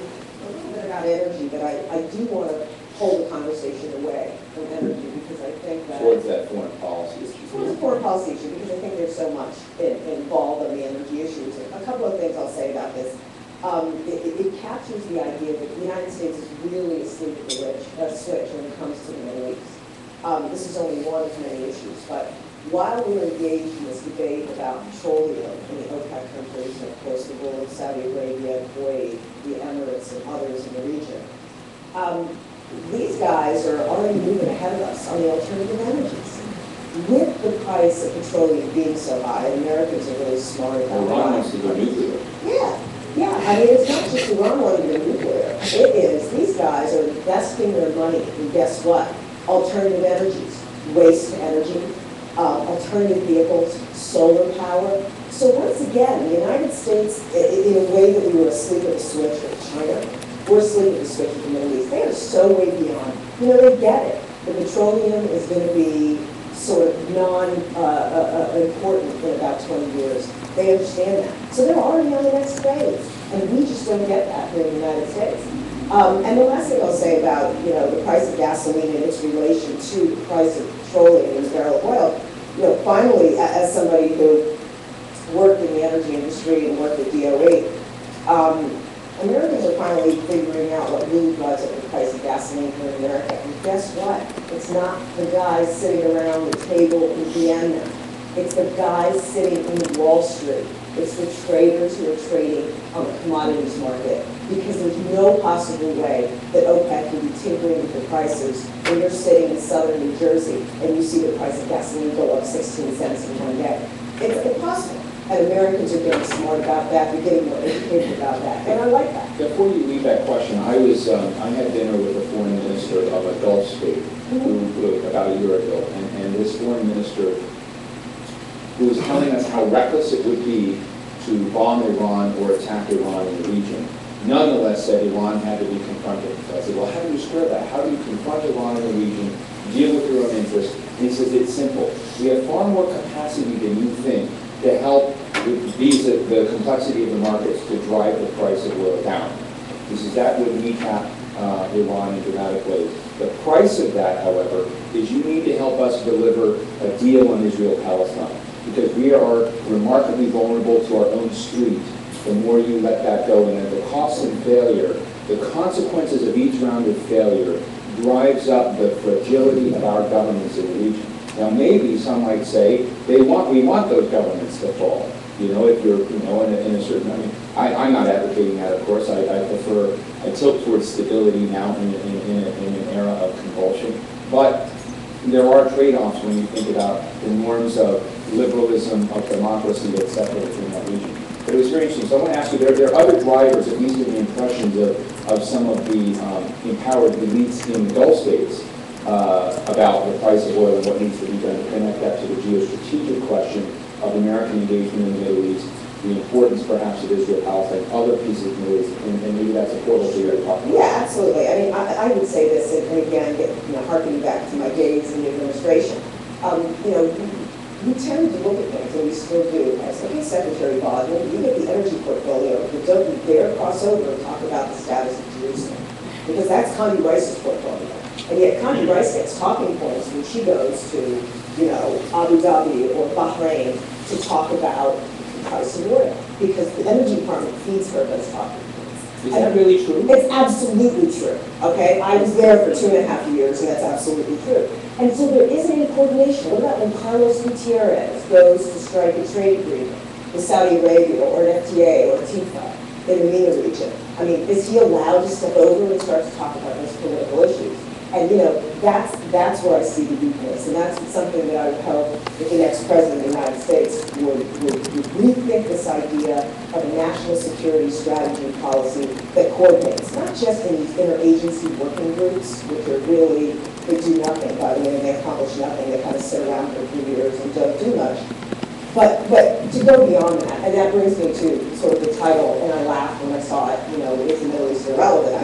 little bit about energy, but I do want to hold the conversation away from energy because I think that... Towards that foreign policy issue. Towards the foreign policy issue, because I think there's so much involved in the energy issues. A couple of things I'll say about this. It captures the idea that the United States is really asleep at the switch when it comes to the Middle East. This is only one of many issues, but while we were engaged in this debate about petroleum in the OPEC countries, and of course the role of Saudi Arabia, Kuwait, the Emirates, and others in the region, these guys are already moving ahead of us on the alternative energies. With the price of petroleum being so high, Americans are really smart about it. Iran wants to go nuclear. Yeah. I mean, it's not just Iran wanting to go nuclear. It is, these guys are investing their money in, guess what? Alternative energies, waste energy, alternative vehicles, solar power. So once again, the United States, in a way that we were asleep at the switch with China, we're asleep at the switch with the Middle East. They are so way beyond. They get it. The petroleum is going to be sort of non-important in about 20 years. They understand that. So they're already on the next phase, and we just don't get that here in the United States. And the last thing I'll say about, the price of gasoline and its relation to the price of petroleum and a barrel of oil, finally, as somebody who worked in the energy industry and worked at DOE, Americans are finally figuring out what really drives up the price of gasoline here in America. And guess what? It's not the guys sitting around the table in Vienna. It's the guys sitting in Wall Street. It's the traders who are trading on the commodities market, because there's no possible way that OPEC can be tinkering with the prices when you're sitting in southern New Jersey and you see the price of gasoline go up 16 cents in one day. It's impossible. And Americans are getting smart about that. They're getting more educated about that. And I like that. Before you leave that question, I had dinner with a foreign minister of a Gulf state who about a year ago, and this foreign minister who was telling us how reckless it would be to bomb Iran or attack Iran in the region, nonetheless said Iran had to be confronted. So I said, well, how do you square that? How do you confront Iran in the region, deal with your own interests? And he says, it's simple. We have far more capacity than you think to help with the complexity of the markets to drive the price of oil down. He says that would kneecap Iran in dramatic ways. The price of that, however, is you need to help us deliver a deal on Israel-Palestine, because we are remarkably vulnerable to our own street the more you let that go. And at the cost of failure, the consequences of each round of failure drives up the fragility of our governments in the region. Now, maybe some might say we want those governments to fall. If you're, in a certain, I'm not advocating that, of course. I tilt towards stability now in an era of convulsion. But there are trade-offs when you think about the norms of liberalism, of democracy, etc. within that region. But it was very interesting. So I want to ask you, there are other drivers, at least in the impressions of some of the empowered elites in the Gulf states, about the price of oil and what needs to be done to connect that to the geostrategic question of American engagement in the Middle East, the importance perhaps of Israel, Palestine, other pieces of the Middle East, and maybe that's a portal to your talk about. Yeah, absolutely. I would say this, and again, harkening back to my days in the administration, we tend to look at things, and we still do, as Secretary Baldwin, you get the energy portfolio, but don't you dare cross over and talk about the status of Jerusalem, because that's Condi Rice's portfolio. And yet Condi Rice gets talking points when she goes to, Abu Dhabi or Bahrain to talk about the price of oil, because the energy department feeds her those talking points. Is that really true? It's absolutely true, okay? I was there for 2.5 years, and that's absolutely true. And so there isn't any coordination. What about when Carlos Gutierrez goes to strike a trade agreement with Saudi Arabia or an FTA or a TIFA in the MENA region? Is he allowed to step over and start to talk about those political issues? And that's where I see the weakness, and that's something that I would hope that the next president of the United States would rethink this idea of a national security strategy and policy that coordinates, not just in these interagency working groups, which are really, they do nothing, by the way, and they accomplish nothing. They kind of sit around for a few years and don't do much. But to go beyond that, and that brings me to sort of the title, and I laughed when I saw it, is the Middle East irrelevant? I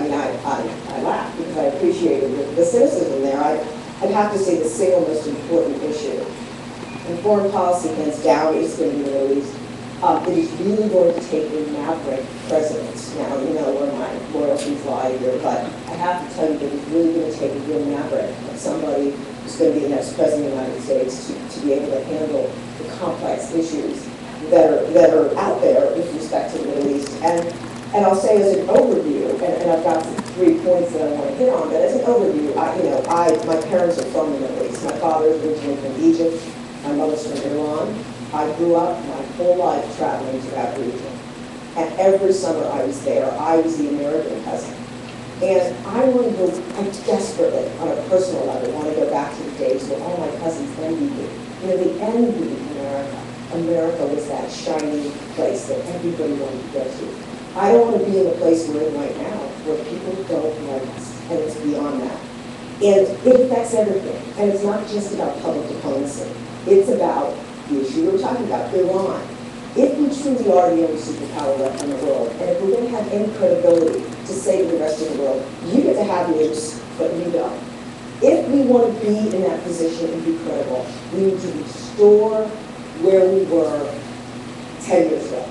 laughed because I appreciated the cynicism there. I'd have to say the single most important issue in foreign policy, hands down, is going to be the Middle East. It is really going to take a maverick president. Now, where my loyalties lie here, but I have to tell you that it's really going to take a real maverick, somebody who's going to be the next president of the United States to be able to handle the complex issues that are out there with respect to the Middle East. And I'll say as an overview, and I've got 3 points that I want to hit on, but as an overview, my parents are from the Middle East. My father is originally from Egypt. My mother's from Iran. I grew up my whole life traveling to that region. And every summer I was there, I was the American cousin. And I desperately, on a personal level, want to go back to the days when all my cousins envied me. They envied America. America was that shiny place that everybody wanted to go to. I don't want to be in the place we're in right now, where people don't like us, and it's beyond that. And it affects everything. And it's not just about public diplomacy. It's about the issue we were talking about, Iran. If we truly are the only superpower left in the world, and if we're going to have any credibility to say to the rest of the world, you get to have nukes, but you don't. If we want to be in that position and be credible, we need to restore where we were 10 years ago.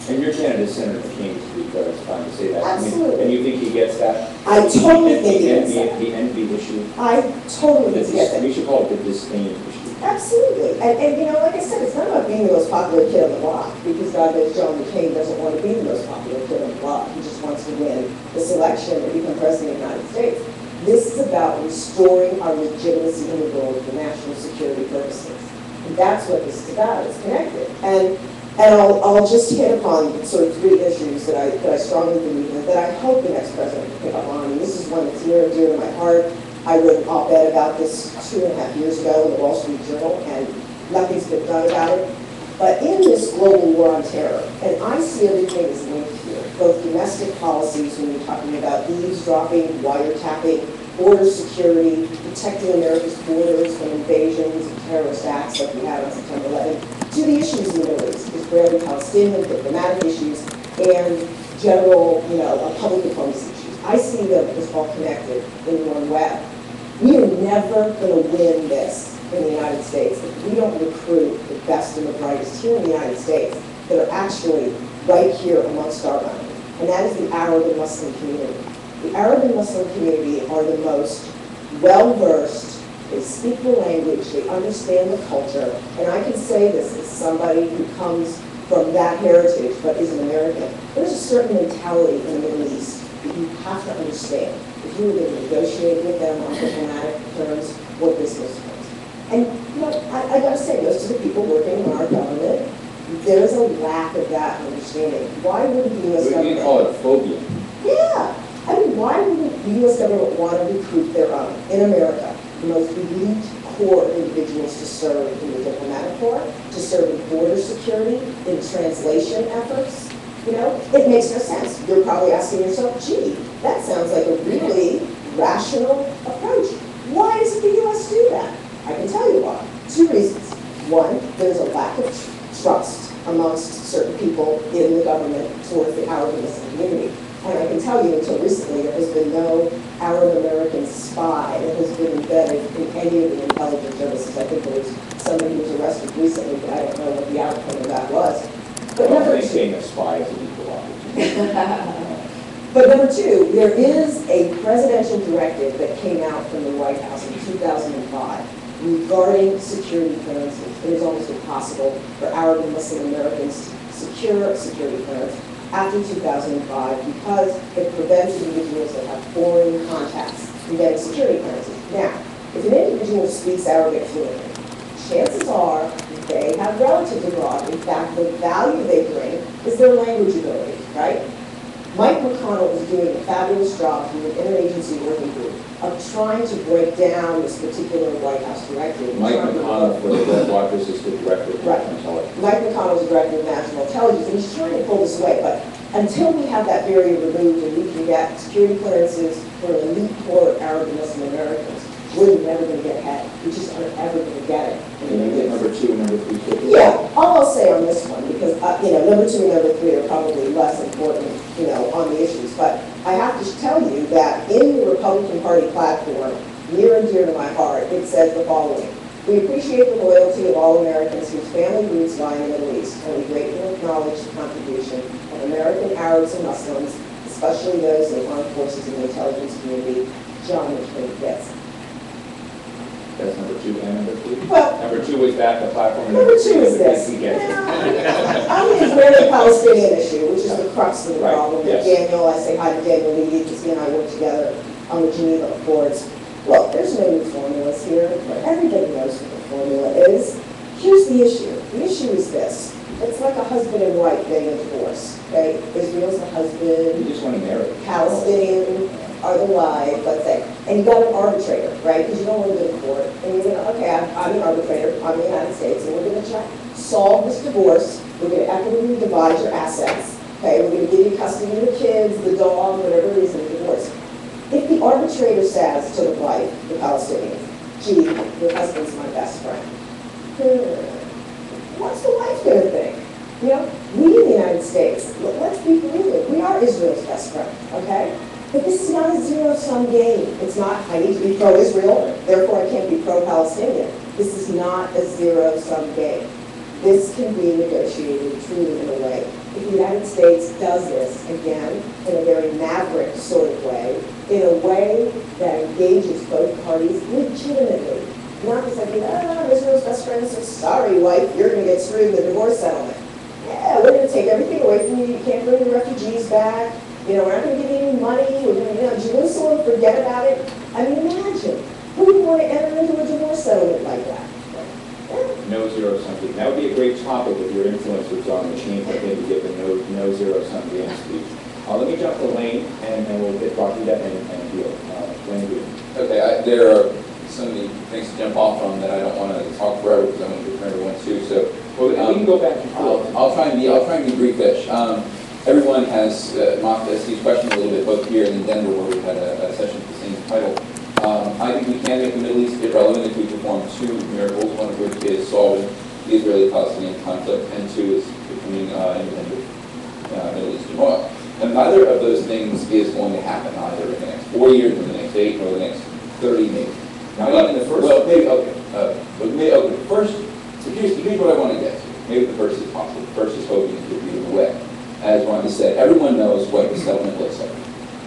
And your candidate, Senator McCain, to be fair, it's fine to say that. Absolutely. And you think he gets that? I totally think he gets that. The envy issue? I totally think he gets that. We should call it the disdain issue. Absolutely. And you know, like I said, it's not about being the most popular kid on the block, because God knows John McCain doesn't want to be the most popular kid on the block. He just wants to win this election and become president of the United States. This is about restoring our legitimacy in the world for national security purposes. And that's what this is about. It's connected. And I'll just hit upon sort of three issues that I strongly believe in, that I hope the next president will pick up on. And this is one that's near and dear to my heart. I wrote an op-ed about this 2.5 years ago in the Wall Street Journal, and nothing's been done about it. But in this global war on terror, and I see everything as linked here, both domestic policies, when you're talking about eavesdropping, wiretapping, border security, protecting America's borders from invasions and terrorist acts like we had on September 11th, to the issues in the Middle East, Israeli-Palestinian, diplomatic issues, and general, public diplomacy issues. I see them as all connected in one web. We are never going to win this in the United States if we don't recruit the best and the brightest here in the United States that are actually right here amongst our boundaries. And that is the Arab and Muslim community. The Arab and Muslim community are the most well-versed. They speak the language, they understand the culture, and I can say this as somebody who comes from that heritage but is an American. There's a certain mentality in the Middle East that you have to understand if you were going to negotiate with them on diplomatic terms or business terms. And I got to say, those to the people working in our government, there's a lack of that understanding. Why wouldn't the U.S. government... You call it phobia. Yeah. I mean, why wouldn't the U.S. government want to recruit their own, in America, the most elite core of individuals to serve in the diplomatic corps, to serve in border security, in translation efforts? It makes no sense. You're probably asking yourself, gee, that sounds like a really rational approach. Why doesn't the U.S. do that? I can tell you why. Two reasons. One, there's a lack of trust amongst certain people in the government towards the Arab and Muslim community. And I can tell you, until recently, there has been no Arab-American spy that has been embedded in any of the intelligence services. I think there was somebody who was arrested recently, but I don't know what the outcome of that was. But number two, being a spy is an equal opportunity. But number two, there is a presidential directive that came out from the White House in 2005 regarding security clearances. It is almost impossible for Arab and Muslim Americans to secure security clearance after 2005 because it prevents individuals that have foreign contacts from getting security clearances. Now, if an individual speaks Arabic fluently, chances are they have relatives abroad. In fact, the value they bring is their language ability, right? Mike McConnell is doing a fabulous job through an interagency working group of trying to break down this particular White House directive. Mike McConnell, for the Red Watchers, is the director of national intelligence. Mike McConnell is the director of national intelligence, and he's trying to pull this away. But until we have that barrier removed and we can get security clearances for an elite core of Arab and Muslim Americans, we're never going to get ahead. We just aren't ever going to get it. Can you get number 2 and number 3 too? Yeah, all I'll say on this one, because number 2 and number 3 are probably less important, on the issues. But I have to tell you that in the Republican Party platform, near and dear to my heart, it says the following: we appreciate the loyalty of all Americans whose family roots lie in the Middle East, and we greatly acknowledge the contribution of American Arabs and Muslims, especially those in the armed forces and the intelligence community. John McCain gets. That's number 2 and number 3? Well, number 2 is that, the platform. Number 2 is this. He gets it. On the Israeli-Palestinian issue, which is the crux of the Right, problem, yes. Daniel, I say hi to Daniel Levy, because he and I work together on the Geneva Accords. Look, there's no new formulas here. Everybody knows what the formula is. Here's the issue. The issue is this. It's like a husband and wife getting a divorce, okay? Israel's the husband. You just want to marry. Palestinian are the wife, let's say. And you got an arbitrator, right? Because you don't want to go to court. And you're going to, okay, I'm an arbitrator. I'm in the United States. And we're going to try to solve this divorce. We're going to equitably divide your assets. Okay, we're going to give you custody of the kids, the dog, whatever it is in the divorce. If the arbitrator says to the wife, the Palestinian, gee, your husband's my best friend, what's the wife going to think? We in the United States, let's be real, we are Israel's best friend, okay? But this is not a zero-sum game. It's not, I need to be pro-Israel, therefore I can't be pro-Palestinian. This is not a zero-sum game. This can be negotiated truly in a way. If the United States does this, again, in a very maverick sort of way, in a way that engages both parties legitimately, not this idea, Israel's best friend says, sorry, wife, you're going to get screwed in the divorce settlement. Yeah, we're going to take everything away from you. You can't bring the refugees back. You know, we're not going to give you any money. We're going to, Jerusalem, forget about it. I mean, imagine. Who would want to enter into a divorce settlement like that? No zero-sum game. That would be a great topic if your influence was on the chamber, maybe give the no zero-sum game speech. Let me jump to Lane, and we'll get Rashida and Deal. Lane, okay, there are so many things to jump off on that I don't want to talk forever because I want to hear from everyone too. So well, we can go back to I'll try and be briefish. Everyone has mocked Steve's question a little bit, both here and in Denver, where we had a session with the same title. I think we can make the Middle East irrelevant if we perform two miracles, one of which is solving the Israeli-Palestinian conflict, and two is becoming independent Middle Eastern oil. And neither of those things is going to happen either in the next 4 years, or the next 8, or the next 30 maybe. Not even the first. Well, maybe, okay. First, here's what I want to get to. Maybe the first is possible. The first is hoping to be the way. As Rhonda said, everyone knows what the settlement looks like.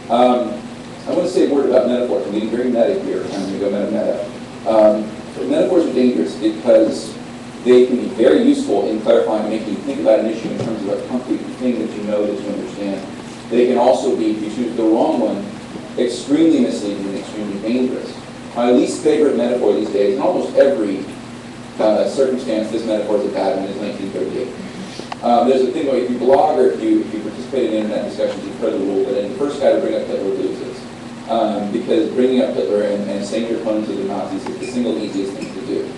I want to say a word about metaphors. I'm getting very meta here. I'm going to go meta. Metaphors are dangerous because they can be very useful in clarifying, making you think about an issue in terms of a concrete thing that you know, that you understand. They can also be, if you choose the wrong one, extremely misleading and extremely dangerous. My least favorite metaphor these days, in almost every circumstance, this metaphor is a bad one, is 1938. There's a thing where if you blog or if you participate in internet discussions, you've heard the rule that the first guy to bring up Hitler loses. Because bringing up Hitler and saying your opponents are the Nazis is the single easiest thing to do.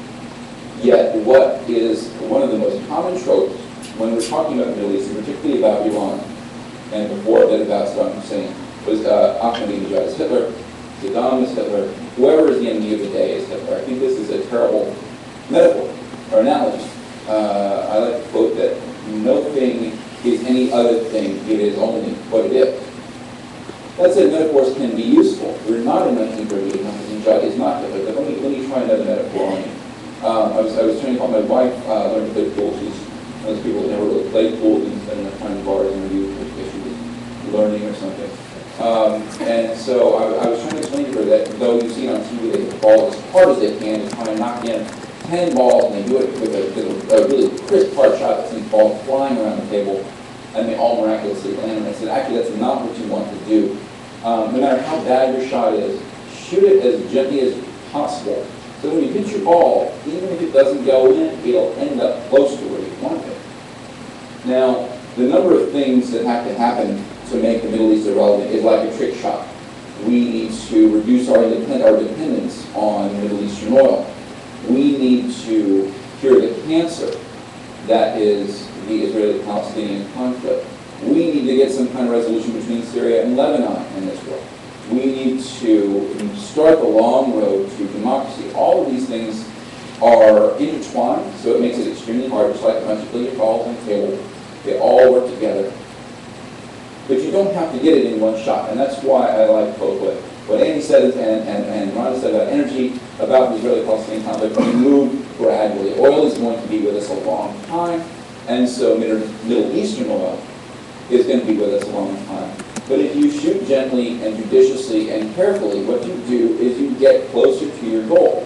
Yet, what is one of the most common tropes when we're talking about the Middle East, and particularly about Iran, and before a bit about Saddam Hussein, was Ahmadinejad is Hitler, Saddam is Hitler, whoever is the enemy of the day is Hitler. I think this is a terrible metaphor or analogy. I like to quote that no thing is any other thing, it is only what it is. That said, metaphors can be useful. We're not in 1938, Ahmadinejad is not Hitler, but let me try another metaphor on you. I was trying to help my wife learn to play pool. She's one of those people that never really played pool, didn't spend enough time in bars and reviews, because she was learning or something. And so I was trying to explain to her that though you've seen on TV they hit the ball as hard as they can to try and knock in 10 balls, and they do it with a really crisp, hard shot that sends balls flying around the table, and they all miraculously land. And I said, actually, that's not what you want to do. No matter how bad your shot is, shoot it as gently as possible. So when you hit your ball, even if it doesn't go in, it'll end up close to where you want it. Now, the number of things that have to happen to make the Middle East irrelevant is like a trick shot. We need to reduce our dependence on Middle Eastern oil. We need to cure the cancer that is the Israeli-Palestinian conflict. We need to get some kind of resolution between Syria and Lebanon in this war. We need to start the long road to democracy. All of these things are intertwined, so it makes it extremely hard, just like a bunch of billiard balls on a table. They all work together. But you don't have to get it in one shot, and that's why I like both what Andy said and Rhonda said about energy, about the Israeli-Palestinian conflict. We move gradually. Oil is going to be with us a long time, and so Middle Eastern oil is going to be with us a long time. But if you shoot gently and judiciously and carefully, what you do is you get closer to your goal.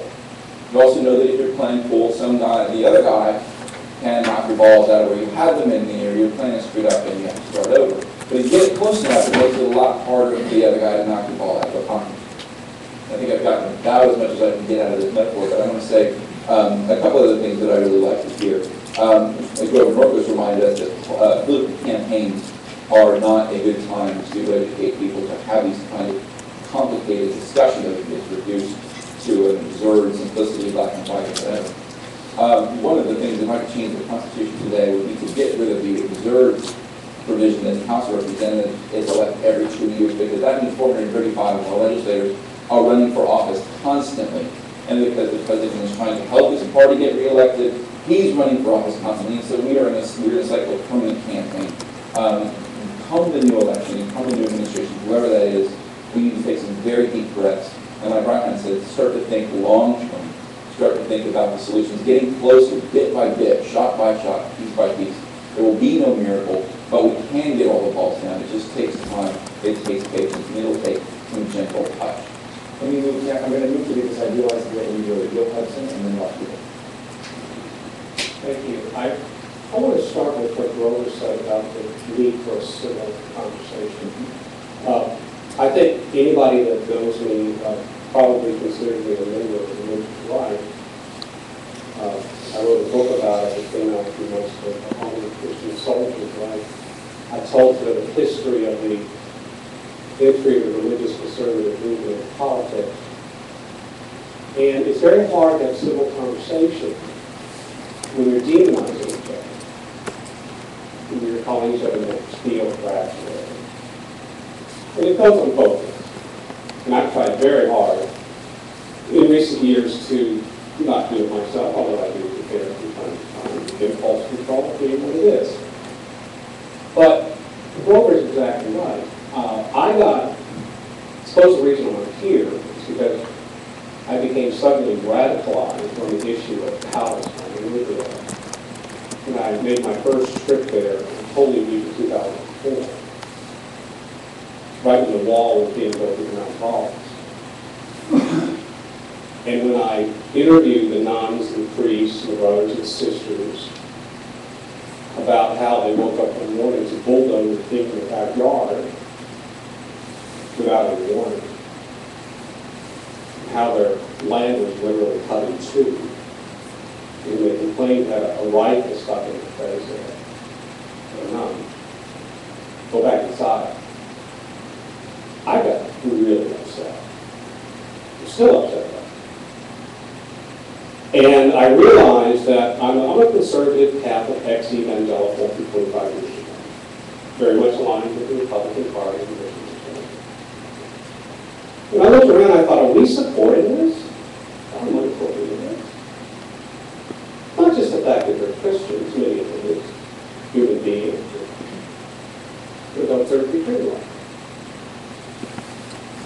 You also know that if you're playing pool, the other guy can knock your balls out of where you have them in the air, you're playing screwed up and you have to start over. But if you get it close enough, it makes it a lot harder for the other guy to knock your ball out of the pocket. I think I've gotten about as much as I can get out of this metaphor, but I want to say a couple of other things that I really like to hear. As Grover Norquist reminded us that political campaigns are not a good time to educate people to have these kind of complicated discussion that gets reduced to an absurd simplicity, black and white, or whatever. One of the things that might change the Constitution today would be to get rid of the absurd provision that the House of Representatives is elected every 2 years, because that means 435 of our legislators are running for office constantly. And because the president is trying to help his party get reelected, he's running for office constantly. And so we're in a cycle of permanent campaign. Come the new election, come the new administration, whoever that is, very deep breaths. And like Ryan said, start to think long-term, start to think about the solutions, getting closer bit by bit, shot by shot, piece by piece. There will be no miracle, but we can get all the balls down. It just takes time, it takes patience, and it'll take some gentle touch. Let me move, I'm going to move to you because I realize that we go to Gil Hudson and then Rob Peter. Thank you. I want to start with what Grover said about the need for a civil conversation. I think anybody that knows me probably considers me a member of the religious right. I wrote a book about it that came out a few months ago, The Home of Christian Soldiers, right? I told the history of the entry of the religious conservative movement in politics. And it's very hard to have civil conversation when you're demonizing each other, when you're calling each other theocrats or whatever. And it goes on both ends. And I've tried very hard in recent years to not do it myself, although I do prepare from time to time. Impulse control being what it is. But Grover's exactly right. I suppose the reason I'm here is because I became suddenly radicalized on the issue of Palestine and Israel. And I made my first trip there in Holy Week in 2004, right when the wall was being built in Mount Olives. And when I interviewed the nuns and priests and the brothers and sisters about how they woke up in the morning to bulldoze the thing in the backyard without any warning, how their land was literally cut in two, and they complained that a rifle stuck in their face there. A nun. Go back inside. I got really upset. I'm still upset about it. And I realized that I'm a conservative Catholic ex-evangelical for 25 years ago, very much aligned with the Republican Party. When I looked around, I thought, are we supporting this? I'm not supporting this. Not just the fact that they're Christians, many of them are human beings, but don't serve the true life.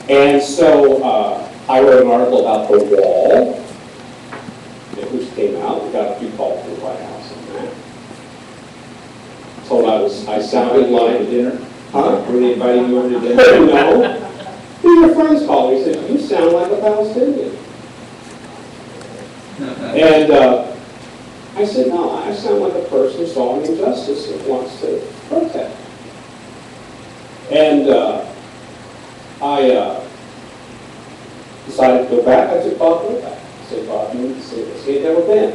And so I wrote an article about the wall, which came out. We got a few calls from the White House on that. Told I sounded like to dinner? Huh? Were they inviting you over to dinner? No. One of your friends called me and said, you sound like a Palestinian. And I said, no, I sound like a person saw an injustice that wants to protest. And I decided to go back. I took Bob with back. I said, Bob, you need to see this. He had never been.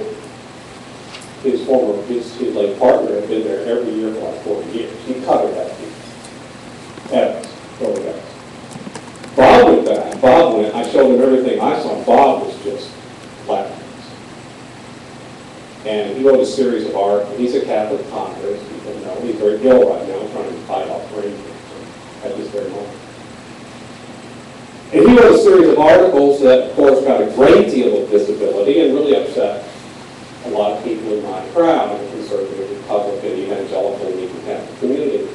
His late partner had been there every year for like 40 years. He covered that piece. Evans, over there. Bob went back. Bob went. I showed him everything I saw. Bob was just flat. And he wrote a series of articles. He's a Catholic convert. People know. He's very ill right now, trying to fight off brain cancer at this very moment. And he wrote a series of articles that, of course, got a great deal of visibility and really upset a lot of people in my crowd, the conservative, Republican, evangelical, and even Catholic community.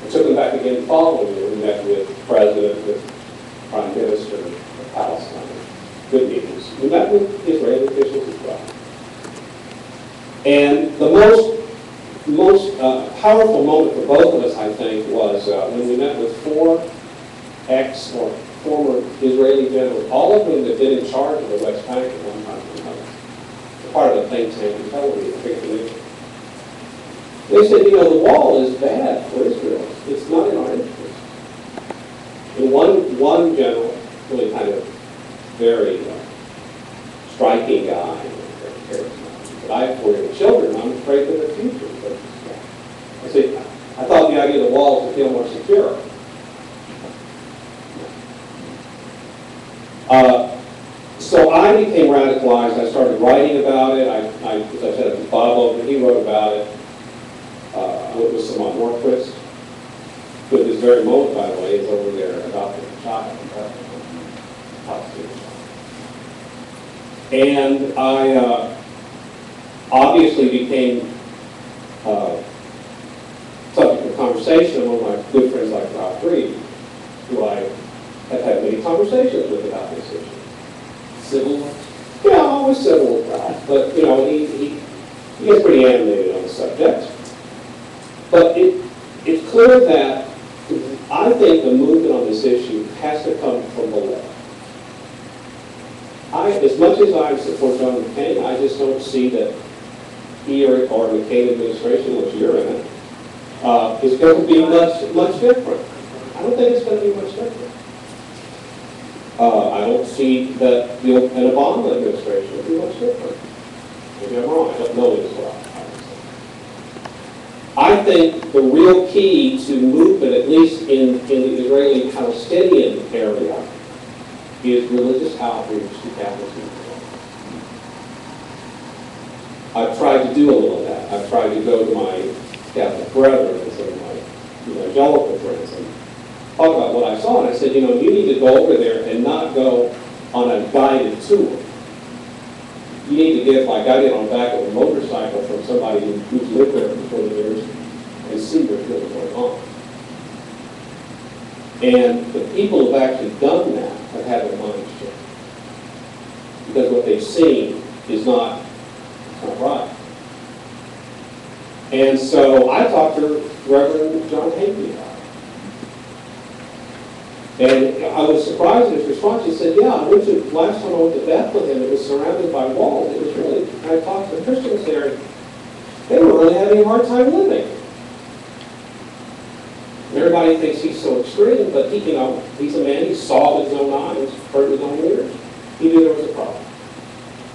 I took them back again following year. We met with the President, with the Prime Minister of Palestine. Good meetings. We met with Israeli officials as well. And the most powerful moment for both of us, I think, was when we met with 4 ex or former Israeli generals, all of whom had been in charge of the West Bank at one time or another. Part of the think tank in Tel Aviv. They said, you know, the wall is bad for Israel. It's not in our interest. And one general, really kind of very striking guy, very charismatic, said, I have 4 young children. I'm afraid for their future. But I said, I thought the idea of the wall was to feel more secure. So I became radicalized. I started writing about it. As I said, Bob over, he wrote about it with Simon Morquist, who at this very moment, by the way, is over there adopting a child. And I obviously became subject of conversation among my good friends like Rob Reed, who I conversations with about this issue. Civil ones? Yeah, always civil with Ralph, but you know, he gets pretty animated on the subject. But it's clear that I think the movement on this issue has to come from below. As much as I support John McCain, I just don't see that he or McCain administration, which you're in, is going to be much different. I don't think it's going to be much different. I don't see that an Obama administration will be much different. Maybe I'm wrong. I don't know it as well. I think the real key to movement, at least in the Israeli-Palestinian area, is religious outreach to Catholic people. I've tried to do a little of that. I've tried to go to my Catholic brethren and some of my evangelical friends and talk about what I saw. And I said, you need to go over there and not go on a guided tour. You need to get, like I did, on the back of a motorcycle from somebody who's lived there for 20 years and see what's really going on. And the people who've actually done that have had their minds changed. Because what they've seen is not right. And so I talked to Reverend John Hagee about it. And I was surprised at his response. He said, yeah, last time I went to Bethlehem, it was surrounded by walls. It was really, I talked to the Christians there, they were really having a hard time living. Everybody thinks he's so extreme, but he's a man, he saw with his own eyes, heard with his own ears. He knew there was a problem.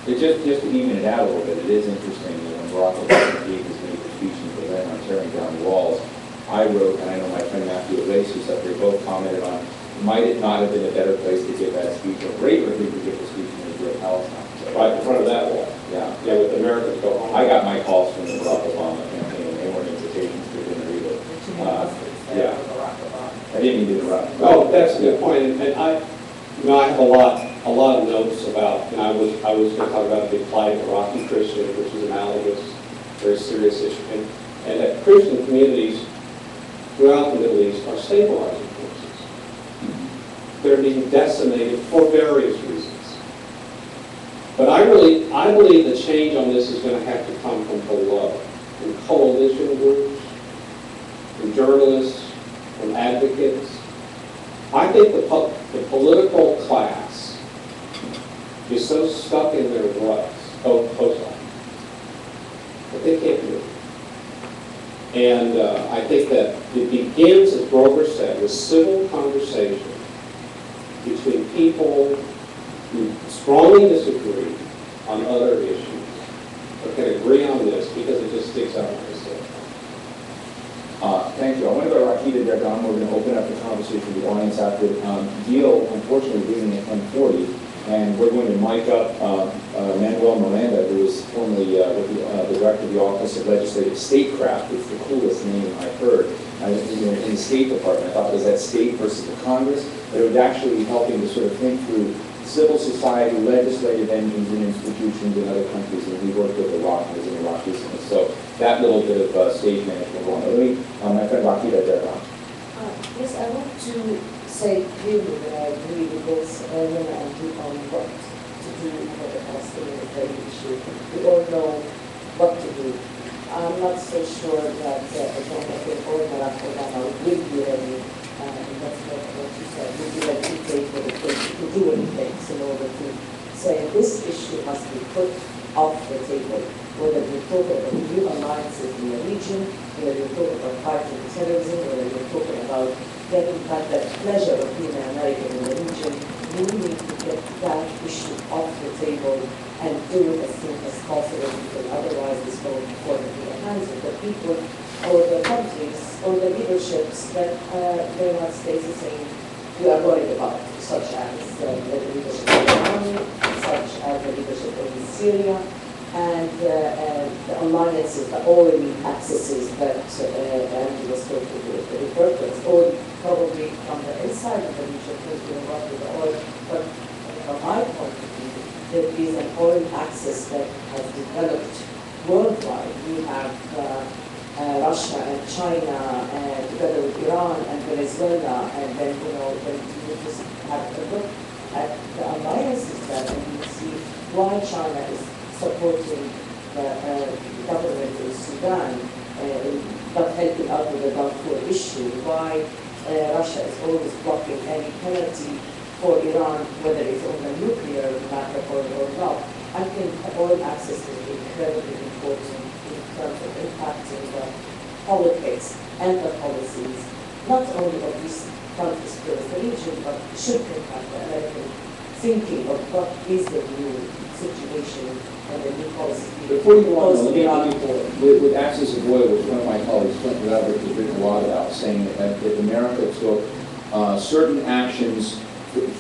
Just to even it out a little bit, it is interesting that when Barack Obama gave his major speech in Berlin on tearing down walls, I wrote, and I know my friend Matthew Lace, who's up there, both commented on, might it not have been a better place to give that speech, or greater if we could give the speech in Israel Palestine? So, Right in front of that wall. Yeah. Yeah, with Americans go home. I got my calls from the Barack Obama campaign, and they weren't invitations to dinner either. Yeah. I didn't mean to interrupt. Oh, that's a good point. And I have a lot of notes about, and I was going to talk about the plight of Iraqi Christians, which is analogous, very serious issue, and that Christian communities throughout the Middle East are stabilizing forces. They're being decimated for various reasons. But I believe the change on this is going to have to come from below, from coalition groups, from journalists, from advocates. I think the political class is so stuck in their ruts, post-life, that they can't move. And I think that it begins, as Grover said, with civil conversation between people who strongly disagree on other issues, but can agree on this because it just sticks out like a sore thumb. Thank you. I want to go to Rakita Dagan. We're going to open up the conversation with the audience after Deal, unfortunately, being at 10:40. And we're going to mic up Manuel Miranda, who was formerly the director of the Office of Legislative Statecraft. It's the coolest name I've heard. In the State Department, I thought it was that state versus the Congress, but it was actually helping to sort of think through civil society, legislative engines and institutions in other countries, and we worked with Iraq and was in Iraq recently. So that little bit of stage management going on. Let me, my friend Rakita Dagan. Yes, I want to say clearly that I agree with both Ellen and you on what to do for the Palestinian Israeli issue. We all know what to do. I'm not so sure that John McCain or Barack Obama will be ready, and that's what you said, will be ready to take what it takes, to do what it takes in order to say this issue must be put off the table. Whether you're talking about new alliances in the region, whether you're talking about fighting terrorism, whether you're talking about getting back that pleasure of being an American in the region, we need to get that issue off the table and do it as soon as possible, because otherwise it's going to fall into the hands of the people or the countries or the leaderships that the United States is saying we are worried about, such as the leadership in Iran, such as the leadership in Syria, and the alliances, the oil accesses that Andy was talking about, the repurpose, oil probably from the inside of the region, because we're involved with the oil, but from my point of view, there is an oil access that has developed worldwide. We have Russia and China, together with Iran, and Venezuela, and then, then you just have to look at the alliances there, and you see why China is supporting the government in Sudan, not helping out with the Darfur issue, why Russia is always blocking any penalty for Iran, whether it's on the nuclear matter or not. I think oil access is incredibly important in terms of impacting the politics and the policies, not only of these countries across the region, but should impact the American thinking of what is the new situation and the new policy. Before you go on, let me with access of oil, which one of my colleagues, Clinton Roderick, has written a lot about, saying that if America took certain actions,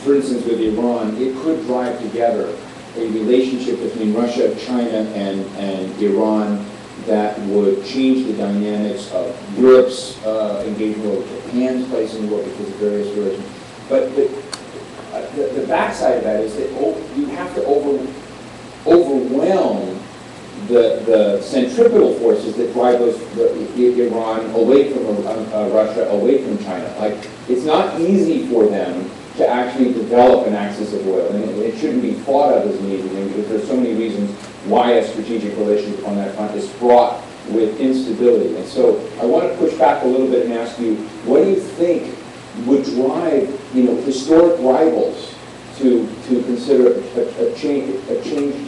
for instance with Iran, it could drive together a relationship between Russia, China, and Iran that would change the dynamics of Europe's engagement with Japan's place in the world because of various reasons. But the backside of that is that you have to overwhelm the centripetal forces that drive Iran away from Russia, away from China. Like, it's not easy for them to actually develop an axis of oil, and it shouldn't be thought of as an easy thing because there's so many reasons why a strategic relationship on that front is fraught with instability. And so I want to push back a little bit and ask you, what do you think would drive historic rivals to consider a changed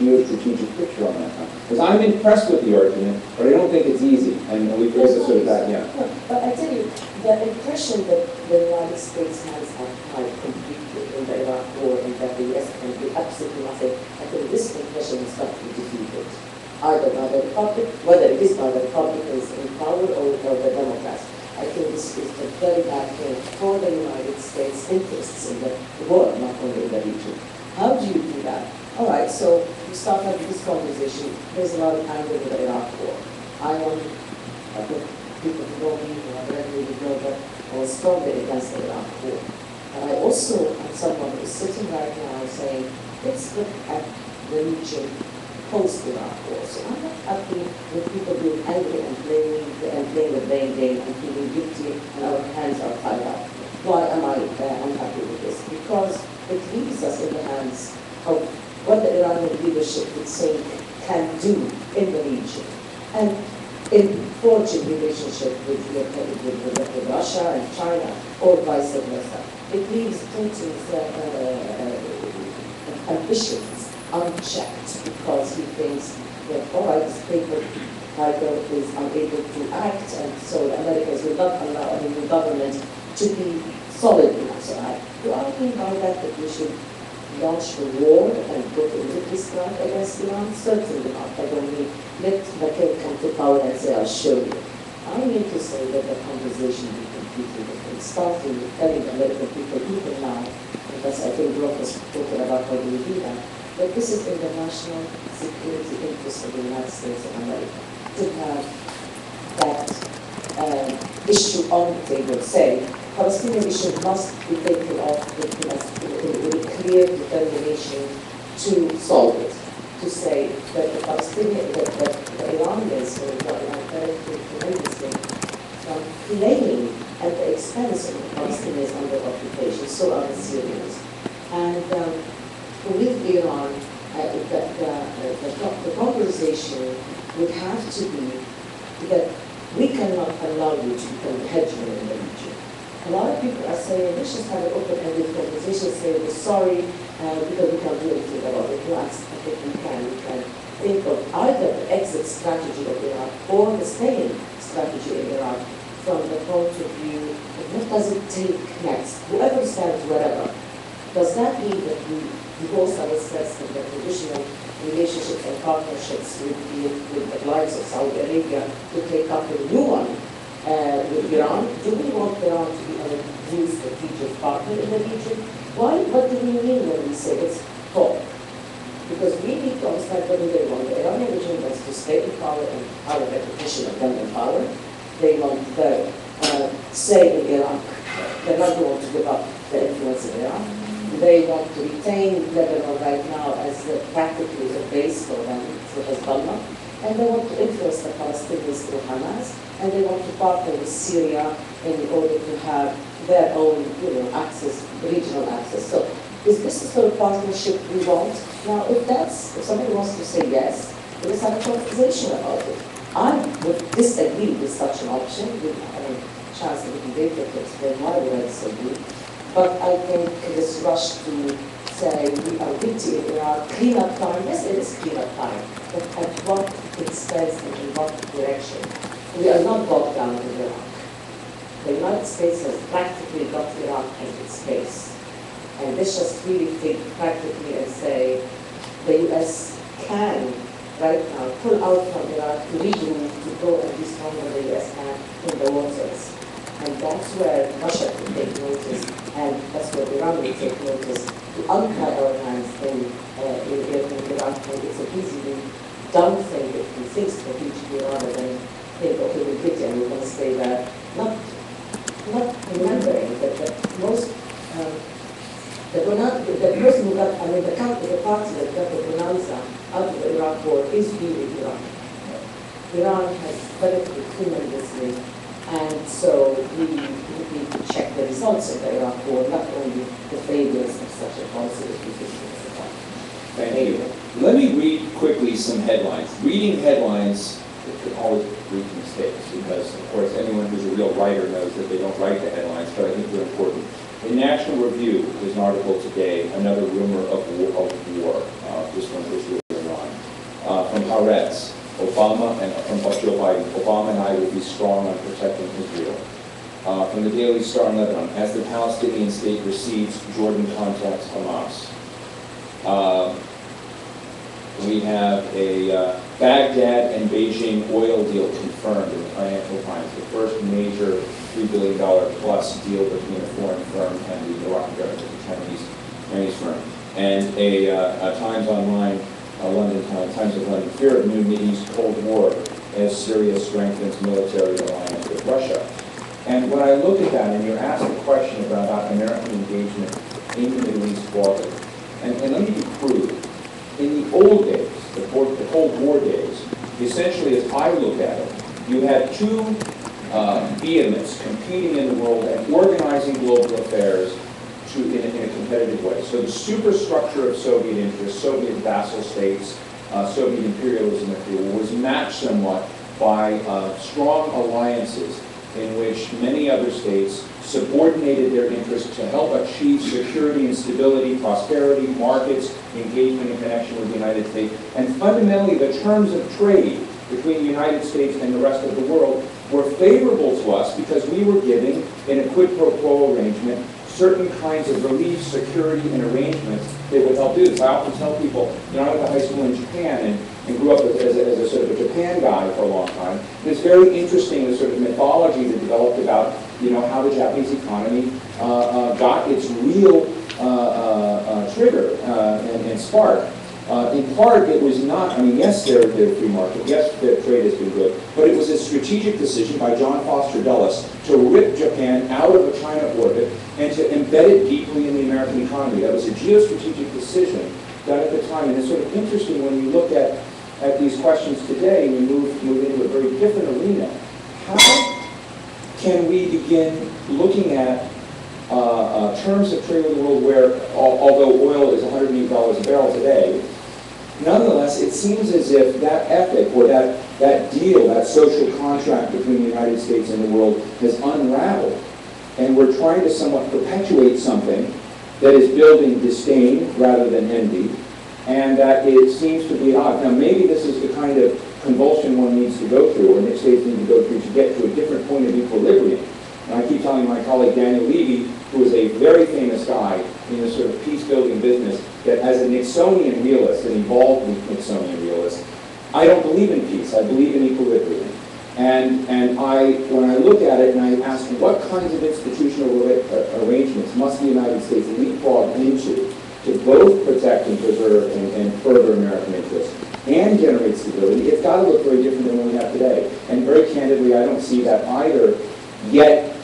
geostrategic picture on that front? Because I'm impressed with the argument, but I don't think it's easy, and we can sort of that, yeah. No, but I tell you, the impression that the United States has had completely in the Iraq war and that the US can do absolutely nothing, I think this impression is not to be defeated, either by the Republic, whether it is by the Republicans in power or the Democrats. I think this is a very bad thing for the United States' interests in the world, not only in the region. How do you do that? All right, so we start having this conversation. There's a lot of anger in the Iraq war. I think people who know me, who have read me, know that I was strongly against the Iraq war. But I also am someone who is sitting right now saying, let's look at the region post-Iraq war. So I'm not happy with people being angry and playing the blame game and feeling guilty and our hands are tied up. Why am I unhappy with this? Because it leaves us in the hands of what the Iranian leadership would say can do in the region. And in forging relationship with Russia and China, or vice versa. It leaves Putin's ambitions unchecked because he thinks that, all right, this paper tiger is unable to act, and so the Americans will not allow any new government to be solid enough. So do I mean by that we should launch a war and go to military strike against Iran? Certainly not. I don't mean let the king come to power and say, I'll show you. I mean to say that the conversation be completely different. Starting with telling the American people, even now, because I think Brock was talking about how do we do that, but this is in the national security interest of the United States of America to have that issue on the table, say, Palestinian issue must be taken off with a clear determination to solve it. To say that the Palestinian, that the Iranians, or what I'm very tremendously, from claiming at the expense of the Palestinians under occupation, so are the Syrians. And with Iran, the conversation would have to be that we cannot allow you to become the hegemon in the region. A lot of people are saying, let's just have an open-ended conversation, say we're sorry, because we can't do anything about it. No, I think we can. We can think of either the exit strategy of Iraq or the staying strategy in Iraq from the point of view of what does it take next, whoever stands wherever. Does that mean that we divorce ourselves from the traditional relationships and partnerships with the likes of Saudi Arabia to take up a new one with Iran? Do we want Iran to be a new strategic partner in the region? Why? What do we mean when we say it's talk? Because we need to understand what they want. The Iranian regime wants to stay in power and have a repetition of them in power. They want the say in Iraq. They're not going to give up the influence in Iran. They want to retain Lebanon right now as practically a base for them, for Hezbollah. And they want to influence the Palestinians through Hamas. And they want to partner with Syria in order to have their own, access, regional access. So is this the sort of partnership we want? Now, if somebody wants to say yes, let's have a conversation about it. I would disagree with such an option. We have a chance a little later to explain why we disagree. But I think this rush to say we are guilty in Iraq, clean up time, yes, it is clean up time, but at what expense and in what direction? We are not bogged down in Iraq. The United States has practically got Iraq as its base. And let's just really think practically and say the US can right now pull out from Iraq to regroup, to go and be stronger than the US can in the waters. And that's where Russia can take notice, and that's where Iran will take notice, to untie our hands in Iraq. And it's a easily dumb thing if we think strategically rather than think, okay, we're guilty and we're going to stay there. Not remembering that most, the person who got, the party that got the bonanza out of the Iraq war is really Iran. Iran has benefited tremendously, and so we need to check the results of the Iraq war, not only the failures of such a policy as we think is about. Thank you. Let me read quickly some headlines. Reading headlines could always lead to mistakes because, of course, anyone who's a real writer knows that they don't write the headlines, but I think they're important. In National Review, there's an article today, another rumor of war. This one was with Iran. From Haaretz, from Joe Biden, Obama and I will be strong on protecting Israel. From the Daily Star in Lebanon, as the Palestinian state recedes, Jordan contacts Hamas. We have a Baghdad and Beijing oil deal confirmed in the Financial Times, the first major $3 billion plus deal between a foreign firm and the Iraqi government, the Chinese firm. And a Times Online, Times of London, fear of new Mideast Cold War as Syria strengthens military alliance with Russia. And when I look at that, and you're asked a question about American engagement in the Middle East broadly, and let me be crude. In the old days, the Cold War days, essentially as I look at it, you had two behemoths competing in the world and organizing global affairs in a competitive way. So the superstructure of Soviet interests, Soviet vassal states, Soviet imperialism, if you will, was matched somewhat by strong alliances in which many other states subordinated their interests to help achieve security and stability, prosperity, markets, engagement and connection with the United States. And fundamentally, the terms of trade between the United States and the rest of the world were favorable to us because we were giving, in a quid pro quo arrangement, certain kinds of relief, security, and arrangements that would help do this. I often tell people, I went to high school in Japan and grew up as a sort of a Japan guy for a long time. And it's very interesting, the sort of mythology that developed about, how the Japanese economy got its real trigger and spark. In part, it was not, yes, they're free market, yes, their trade has been good, but it was a strategic decision by John Foster Dulles to rip Japan out of a China orbit and to embed it deeply in the American economy. That was a geostrategic decision done at the time, and it's sort of interesting when you look at these questions today, we move into a very different arena. How can we begin looking at terms of trade with the world where, although oil is $108 a barrel today, nonetheless, it seems as if that ethic or that deal, that social contract between the United States and the world has unraveled. And we're trying to somewhat perpetuate something that is building disdain rather than envy, and that it seems to be odd. Now, maybe this is the kind of convulsion one needs to go through, or the states need to go through to get to a different point of equilibrium. And I keep telling my colleague Daniel Levy, who is a very famous guy in this sort of peace-building business, that as a Nixonian realist, an evolved Nixonian realist, I don't believe in peace. I believe in equilibrium. And when I look at it and I ask what kinds of institutional arrangements must the United States leapfrog into to both protect and preserve and further American interests and generate stability, it's got to look very different than what we have today. And very candidly, I don't see that either yet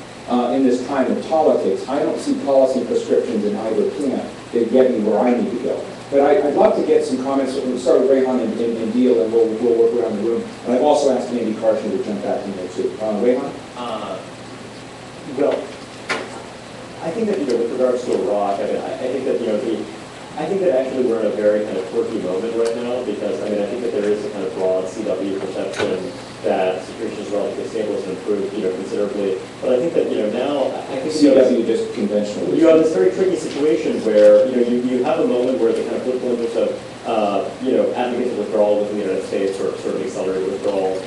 in this time of politics. I don't see policy prescriptions in either camp that get me where I need to go. But I'd love to get some comments. We'll start with Rehan and Deal, and we'll work around the room. And I've also asked Andy Carson to jump back in there too. Rehan? Well, I think that, with regards to Iraq, I think that, I think that actually we're in a very kind of quirky moment right now because, I think that there is a kind of broad CW perception that the situation is relatively stable and improved, considerably. But I think that, now, I think CW just conventional. You have this very tricky situation where, you have a moment where the kind of political interest of, advocates of withdrawal within the United States or sort of accelerated withdrawal,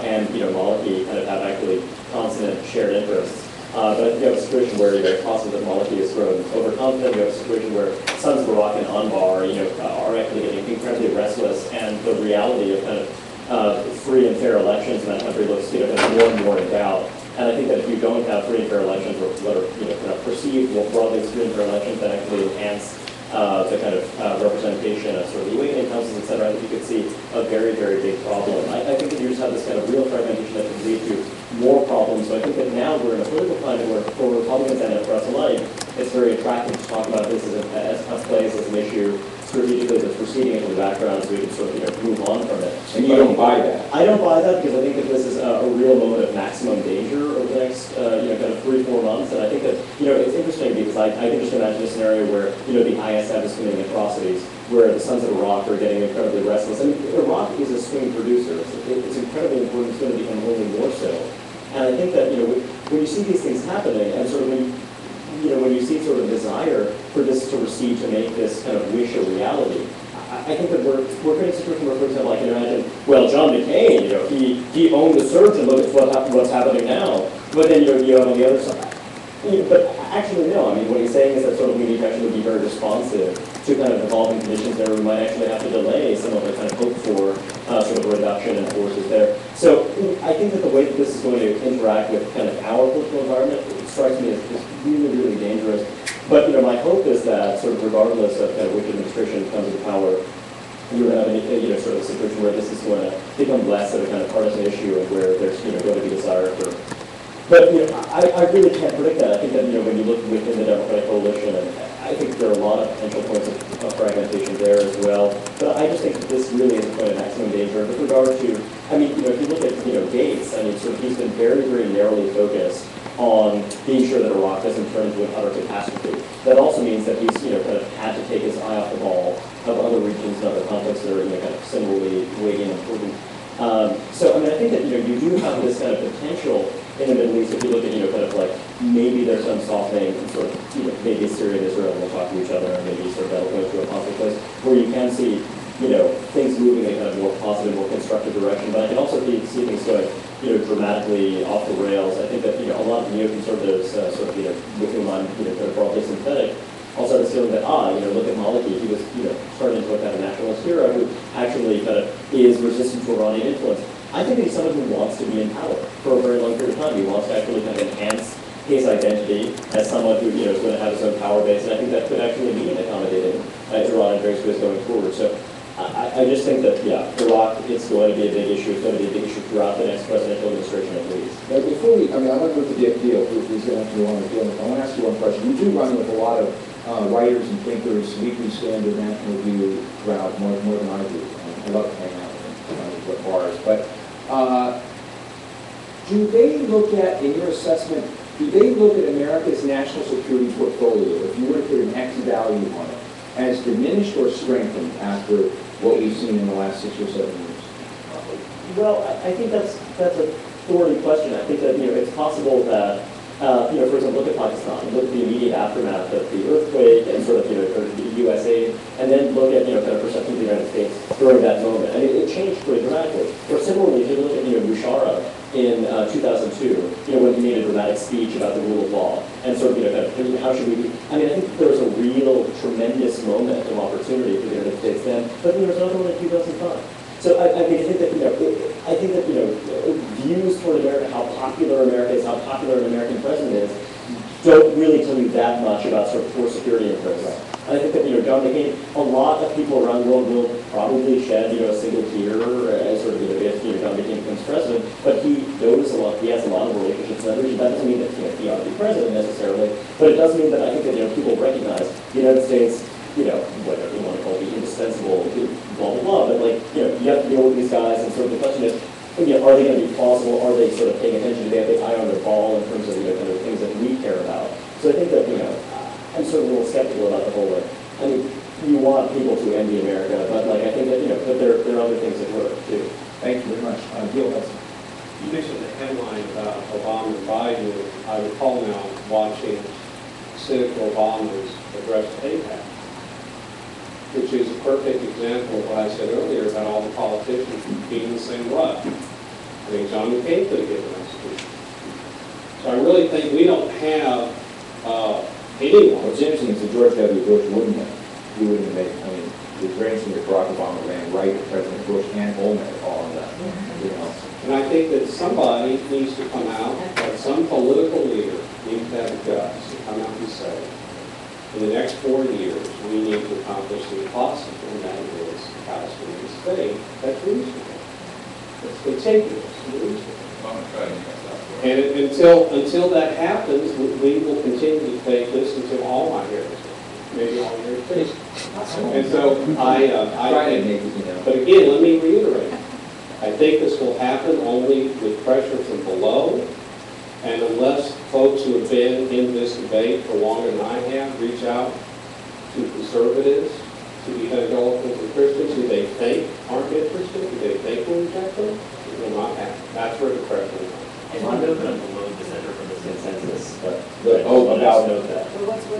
and, Maliki kind of have actually consonant shared interests. But you have a situation where it's possible that Maliki has grown overconfident. You have a situation where sons of Iraq and Anbar, are actually getting incredibly restless, and the reality of kind of free and fair elections in that country looks, kind of more and more in doubt. And I think that if you don't have free and fair elections, or what are, kind of perceived more broadly as free and fair elections that actually enhance the kind of representation of sort of the awakening councils, et cetera, I think you could see a very, very big problem. I think that you just have this kind of real fragmentation that could lead to more problems. So I think that now we're in a political climate where for Republicans and for us alike, it's very attractive to talk about this as a place, as an issue, strategically that's proceeding into the background so we can sort of move on from it. And you don't buy that? I don't buy that because I think that this is a real moment of maximum danger over the next, kind of 3-4 months. And I think that, it's interesting because I can just imagine a scenario where, the ISF is committing atrocities, where the sons of Iraq are getting incredibly restless. Iraq is a swing producer. It's incredibly important. It's going to become only more so. And I think that, when you see these things happening, and sort of when you see sort of desire for this to recede, to make this kind of wish a reality, I think that we're in a situation where, for example, I can imagine, well, John McCain, he owned the surge and look at what's happening now. But then, you have on the other side. But actually, no. What he's saying is that sort of we need to actually be very responsive to kind of evolving conditions there. We might actually have to delay some of the kind of hope for sort of reduction in forces there. So I think that the way that this is going to interact with kind of our political environment, it strikes me as really, really dangerous. But my hope is that sort of regardless of kind of which administration comes to power, you're going to have sort of a situation where this is going to become less of a kind of partisan issue and where there's going to be desire for. But I really can't predict that. I think that when you look within the Democratic coalition, and I think there are a lot of potential points of fragmentation there as well. But I just think that this really is a point of maximum danger. With regard to, if you look at Gates, sort of he's been very, very narrowly focused on being sure that Iraq doesn't turn into an utter catastrophe. That also means that he's kind of had to take his eye off the ball of other regions and other conflicts that are kind of similarly weighty and important. So I think that you do have this kind of potential in the Middle East. If you look at kind of like maybe there's some softening, sort of maybe Syria and Israel will talk to each other, and maybe sort of that'll go to a positive place where you can see things moving in a kind of more positive, more constructive direction. But I can also see things going dramatically off the rails. I think that a lot of neoconservatives sort of with whom I'm kind of broadly sympathetic also have this feeling that look at Maliki, he was starting to look at a nationalist hero who actually kind of is resistant to Iranian influence. I think that he's someone who wants to be in power for a very long period of time. He wants to actually kind of enhance his identity as someone who is going to have his own power base, and I think that could actually mean accommodating Iran in various ways going forward. So I just think that Iraq, it's going to be a big issue. It's going to be a big issue throughout the next presidential administration at least. Now, before we, I want to go to the deal. Who's going to have to go on the deal? I want to ask you one question. You do run with a lot of writers and thinkers, Weekly Standard, National Review crowd, more than I do. I love to hang out with bars, but. Do they look at, in your assessment, do they look at America's national security portfolio, if you were to put an X value on it, as diminished or strengthened after what we've seen in the last 6 or 7 years? Well, I think that's a thorny question. I think that it's possible that for example, look at Pakistan, look at the immediate aftermath of the earthquake and sort of the U.S. aid, and then look at kind of perception of the United States during that moment. It changed pretty dramatically. Or similarly, if you look at Musharraf in 2002, when he made a dramatic speech about the rule of law and sort of kind of how should we be? I think there was a real tremendous moment of opportunity for the United States then, but there was another one in 2005. So I think that views toward America, how popular America is, how popular an American president is, don't really tell you that much about sort of core security interests. And I think that John McCain, a lot of people around the world will probably shed a single tear as sort of if John McCain becomes president, but he knows a lot. He has a lot of relationships in that region. That doesn't mean that he ought to be president necessarily, but it does mean that I think that people recognize the United States. Whatever you want to call it, indispensable, blah, blah, blah. But, you have to deal with these guys, and sort of the question is, are they going to be plausible? Are they sort of paying attention? Do they have the eye on their ball in terms of, kind of things that we care about? So I think that, sort of a little skeptical about the whole, like, I mean, you want people to envy America, but like, I think that, but there are other things at work too. Thank you very much. Gil Hudson. You mentioned the headline about Obama and Biden. I recall now watching Senator Obama's address to AIPAC, which is a perfect example of what I said earlier about all the politicians being the same rut. I think John McCain could have given that speech. So I really think we don't have anyone. What's interesting is that George W. Bush wouldn't have. He wouldn't have made, I mean, the very senior Barack Obama ran right to President Bush and Olmert all of that. You know. And I think that somebody needs to come out, like some political leader needs to have the guts to come out and say, in the next 4 years, we need to accomplish the impossible, and that is a Palestinian state that's reasonable. It's contiguous and reasonable. I'm going to try to make that work. And until that happens, we will continue to debate this until all my hairs, maybe all your too. And so I think, but again, let me reiterate. I think this will happen only with pressure from below, and unless folks who have been in this debate for longer than I have reach out to conservatives, to evangelicals and Christians who they think aren't interested, who they think will reject them, it will not happen. That's where the pressure is. I'm not going to below the center from this consensus, but about note that.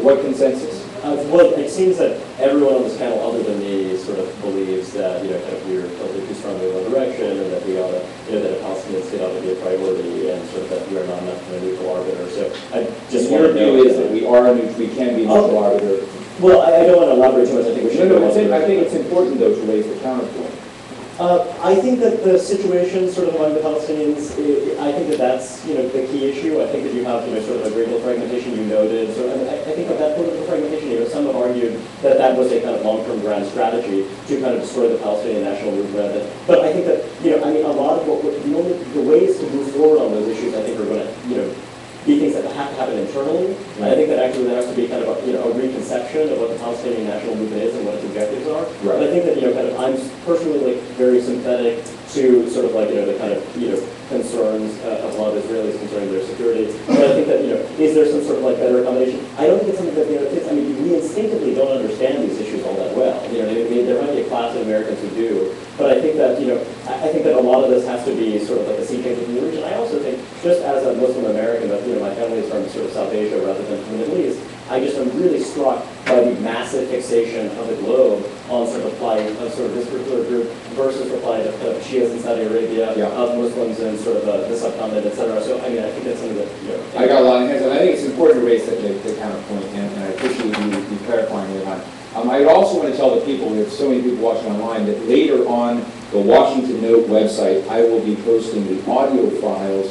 what consensus? Well, it seems that everyone on this panel, other than me, sort of believes that kind of we're totally too strongly in one direction, and that we ought to, that a Palestinian state ought to be a priority, and sort of that we are not enough of a neutral arbiter. So I just want to know is that we can be a neutral arbiter. Well, I don't want to elaborate too much. I think we should. I think it's important though to raise the counterpoint. I think that the situation sort of among the Palestinians, I think that that's, the key issue. I think that you have, sort of a great deal of fragmentation you noted. So I think that political fragmentation, some have argued that that was a kind of long-term grand strategy to kind of destroy the Palestinian national movement. But I think that, a lot of the ways to move forward on those issues, I think are going to, be things that have to happen internally. And I think that actually there has to be kind of a reconception of what the Palestinian national movement is and what its objectives are. Right. But I think that I'm personally very sympathetic to sort of the kind of concerns of a lot of Israelis concerning their security. But I think that is there some sort of better accommodation? I don't think it's something that fits. I mean, we instinctively don't understand these issues all that well. There might be a class of Americans who do, but I think that I think that a lot of this has to be sort of like a sea change in the region. I also think, just as a Muslim American, that my family is from sort of South Asia rather than from the Middle East, I just am really struck by the massive fixation of the globe on sort of plight of sort of this particular group versus the plight of Shias in Saudi Arabia, of Muslims in sort of the subcontinent, etc. So I mean, I think that's something that I got a lot of hands on. I think it's important to raise the counterpoint, and I appreciate you clarifying it on. I also want to tell the people, we have so many people watching online, that later on the Washington Note website, I will be posting the audio files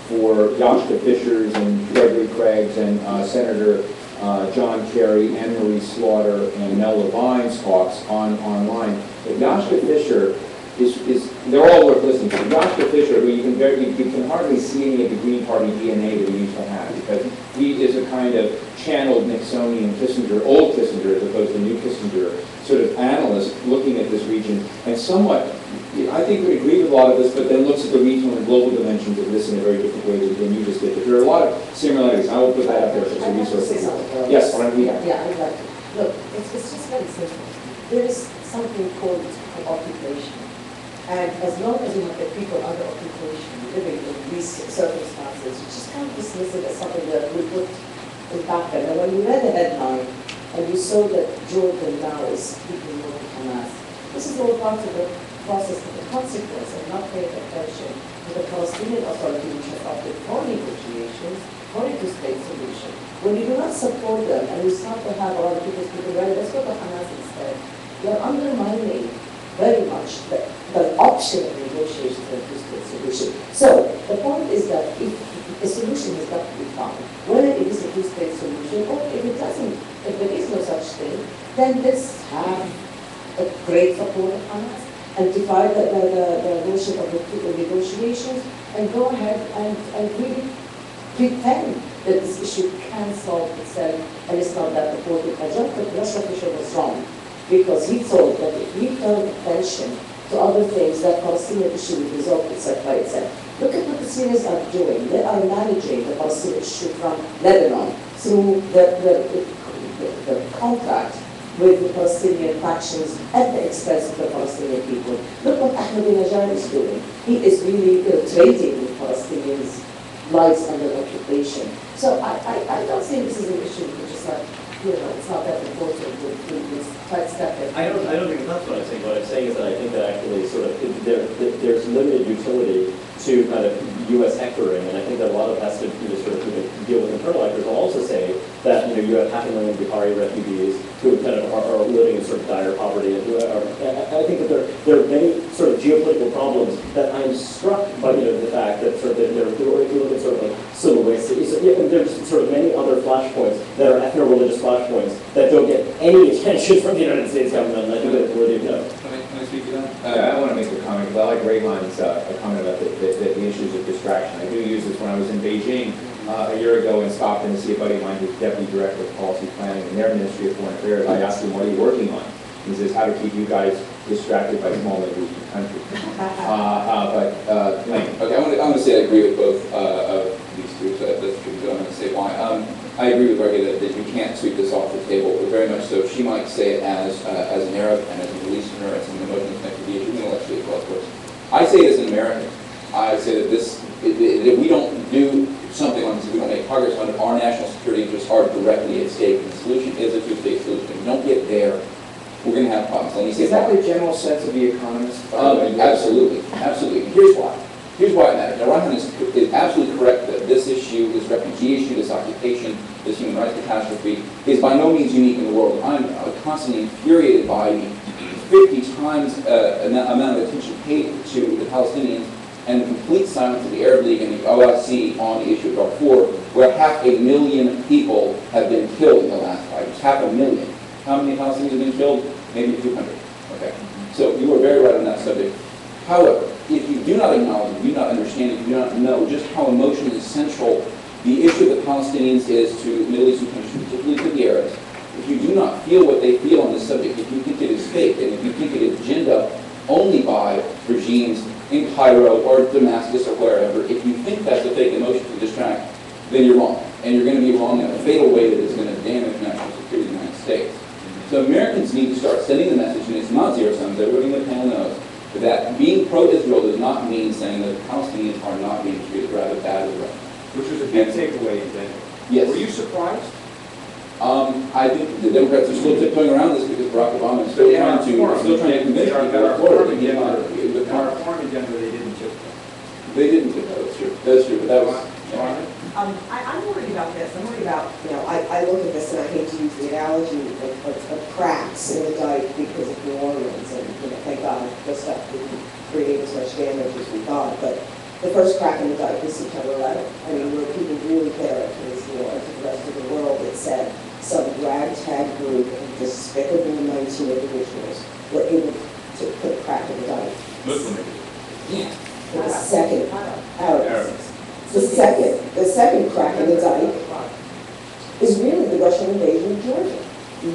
for Joshua Fisher's and Gregory Craig's and Senator John Kerry, Anne Marie Slaughter, and Mel Levine's talks online. But Joshua Fisher they're all worth listening to. Joshua Fisher, who you can hardly see any of the Green Party DNA that he used to have, because he is a kind of channeled Nixonian Kissinger, old Kissinger as opposed to new Kissinger, sort of analyst looking at this region, and somewhat, I think would agree with a lot of this, but then looks at the regional and global dimensions of this in a very different way than you just did. But there are a lot of similarities. I will put that out there as a resource. Yes, what do you have? Yeah, I'd like to. Look, it's just very simple. There is something called occupation. And as long as you have the people under occupation living in these circumstances, you just can't dismiss it as something that we put in back then. And when you read the headline and you saw that Jordan now is speaking more to Hamas, this is all part of the process of the consequence of not paying attention to the Palestinian Authority, which has opted for negotiations, for a two-state solution. When you do not support them and you start to have a lot of people speaking, well, let's go to Hamas instead, you're undermining very much the option of negotiations and two-state solution. So the point is that if a solution has got to be found, whether it is a two-state solution or if it doesn't, if there is no such thing, then let's have a great support of Hamas and divide the notion of the negotiations and go ahead and really pretend that this issue can solve itself and it's not that important. And Joshua Fisher was wrong, because he thought that if we turn attention to other things, that Palestinian issue will resolve itself by itself. Look at what the Syrians are doing. They are managing the Palestinian issue from Lebanon through the contract with the Palestinian factions at the expense of the Palestinian people. Look what Ahmadinejad is doing. He is really trading with Palestinians' lives under occupation. So I don't think this is an issue which is like, it's not that important. We sidestep it. I don't think that's what I'm saying. What I'm saying is that I think that actually sort of there's limited utility to kind of U.S. hectoring, and I think that a lot of that has to sort of deal with internal actors. I'll also say that you have 500,000 Bukhari refugees who kind of are living in sort of dire poverty, and who are. I think that there are many sort of geopolitical problems that I'm struck by the fact that sort of if you look at sort of like civil rights, there's sort of many other flashpoints that are ethno-religious flashpoints that don't get any attention from the United States government, and I think that's worthy of note. Can I speak to that? I want to make a comment, because I like Rayhan's comment about the issues of distraction. I do use this when I was in Beijing a year ago and stopped in to see a buddy of mine who's Deputy Director of Policy Planning in their Ministry of Foreign Affairs. I asked him, what are you working on? He says, how to keep you guys distracted by small and weak countries. Okay, I want to say I agree with both of these two, so that's true. I'm going to say why. I agree with Margaret that you can't sweep this off the table, but very much so. She might say it as an Arab and as a Middle Easterner, as an emotionally connected to the issue, intellectually as well, of course. I say it as an American. I say that if we don't do something on this, if we don't make progress on it, our national security interests are directly at stake. And the solution is a two-state solution. If we don't get there, we're going to have problems. Let me say Is that the general sense of the economist? Absolutely, absolutely. Here's why. Here's why it matters. Now, Ryan is absolutely correct that this issue, this refugee issue, this occupation, this human rights catastrophe, is by no means unique in the world. I'm constantly infuriated by the 50 times amount of attention paid to the Palestinians and the complete silence of the Arab League and the OIC on the issue of Darfur, where 500,000 people have been killed in the last 5 years. 500,000. How many Palestinians have been killed? Maybe a few hundred. Okay. So you are very right on that subject. However, if you do not acknowledge, if you do not understand, if you do not know just how emotionally central the issue of the Palestinians is to Middle Eastern countries, particularly to the Arabs, if you do not feel what they feel on this subject, if you think it is fake, and if you think it is ginned up only by regimes in Cairo or Damascus or wherever, if you think that's a fake emotion to distract, then you're wrong. And you're going to be wrong in a fatal way that is going to damage national security of the United States. So Americans need to start sending the message, and it's not zero sums, everybody in the panel knows, that being pro-Israel does not mean saying that the Palestinians are not being treated rather badly. Which was a big takeaway then. Yes. Were you surprised? I think the Democrats are still tiptoeing around this because Barack Obama is still trying to convince people of Florida. Our foreign agenda, they didn't tip. They didn't tip, that's true. That's true, but that was... I'm worried about this. I'm worried about, I look at this and I hate to use the analogy of cracks in the dike because of New Orleans. And, thank God the stuff didn't create as much damage as we thought. But the first crack in the dike was September 11th. I mean, where people really care to this war and to the rest of the world, it said some ragtag group of despicable 19 individuals were able to put a crack in the dike. Muslim. Yeah. The second, Arabs. The second crack in the dike is really the Russian invasion of Georgia,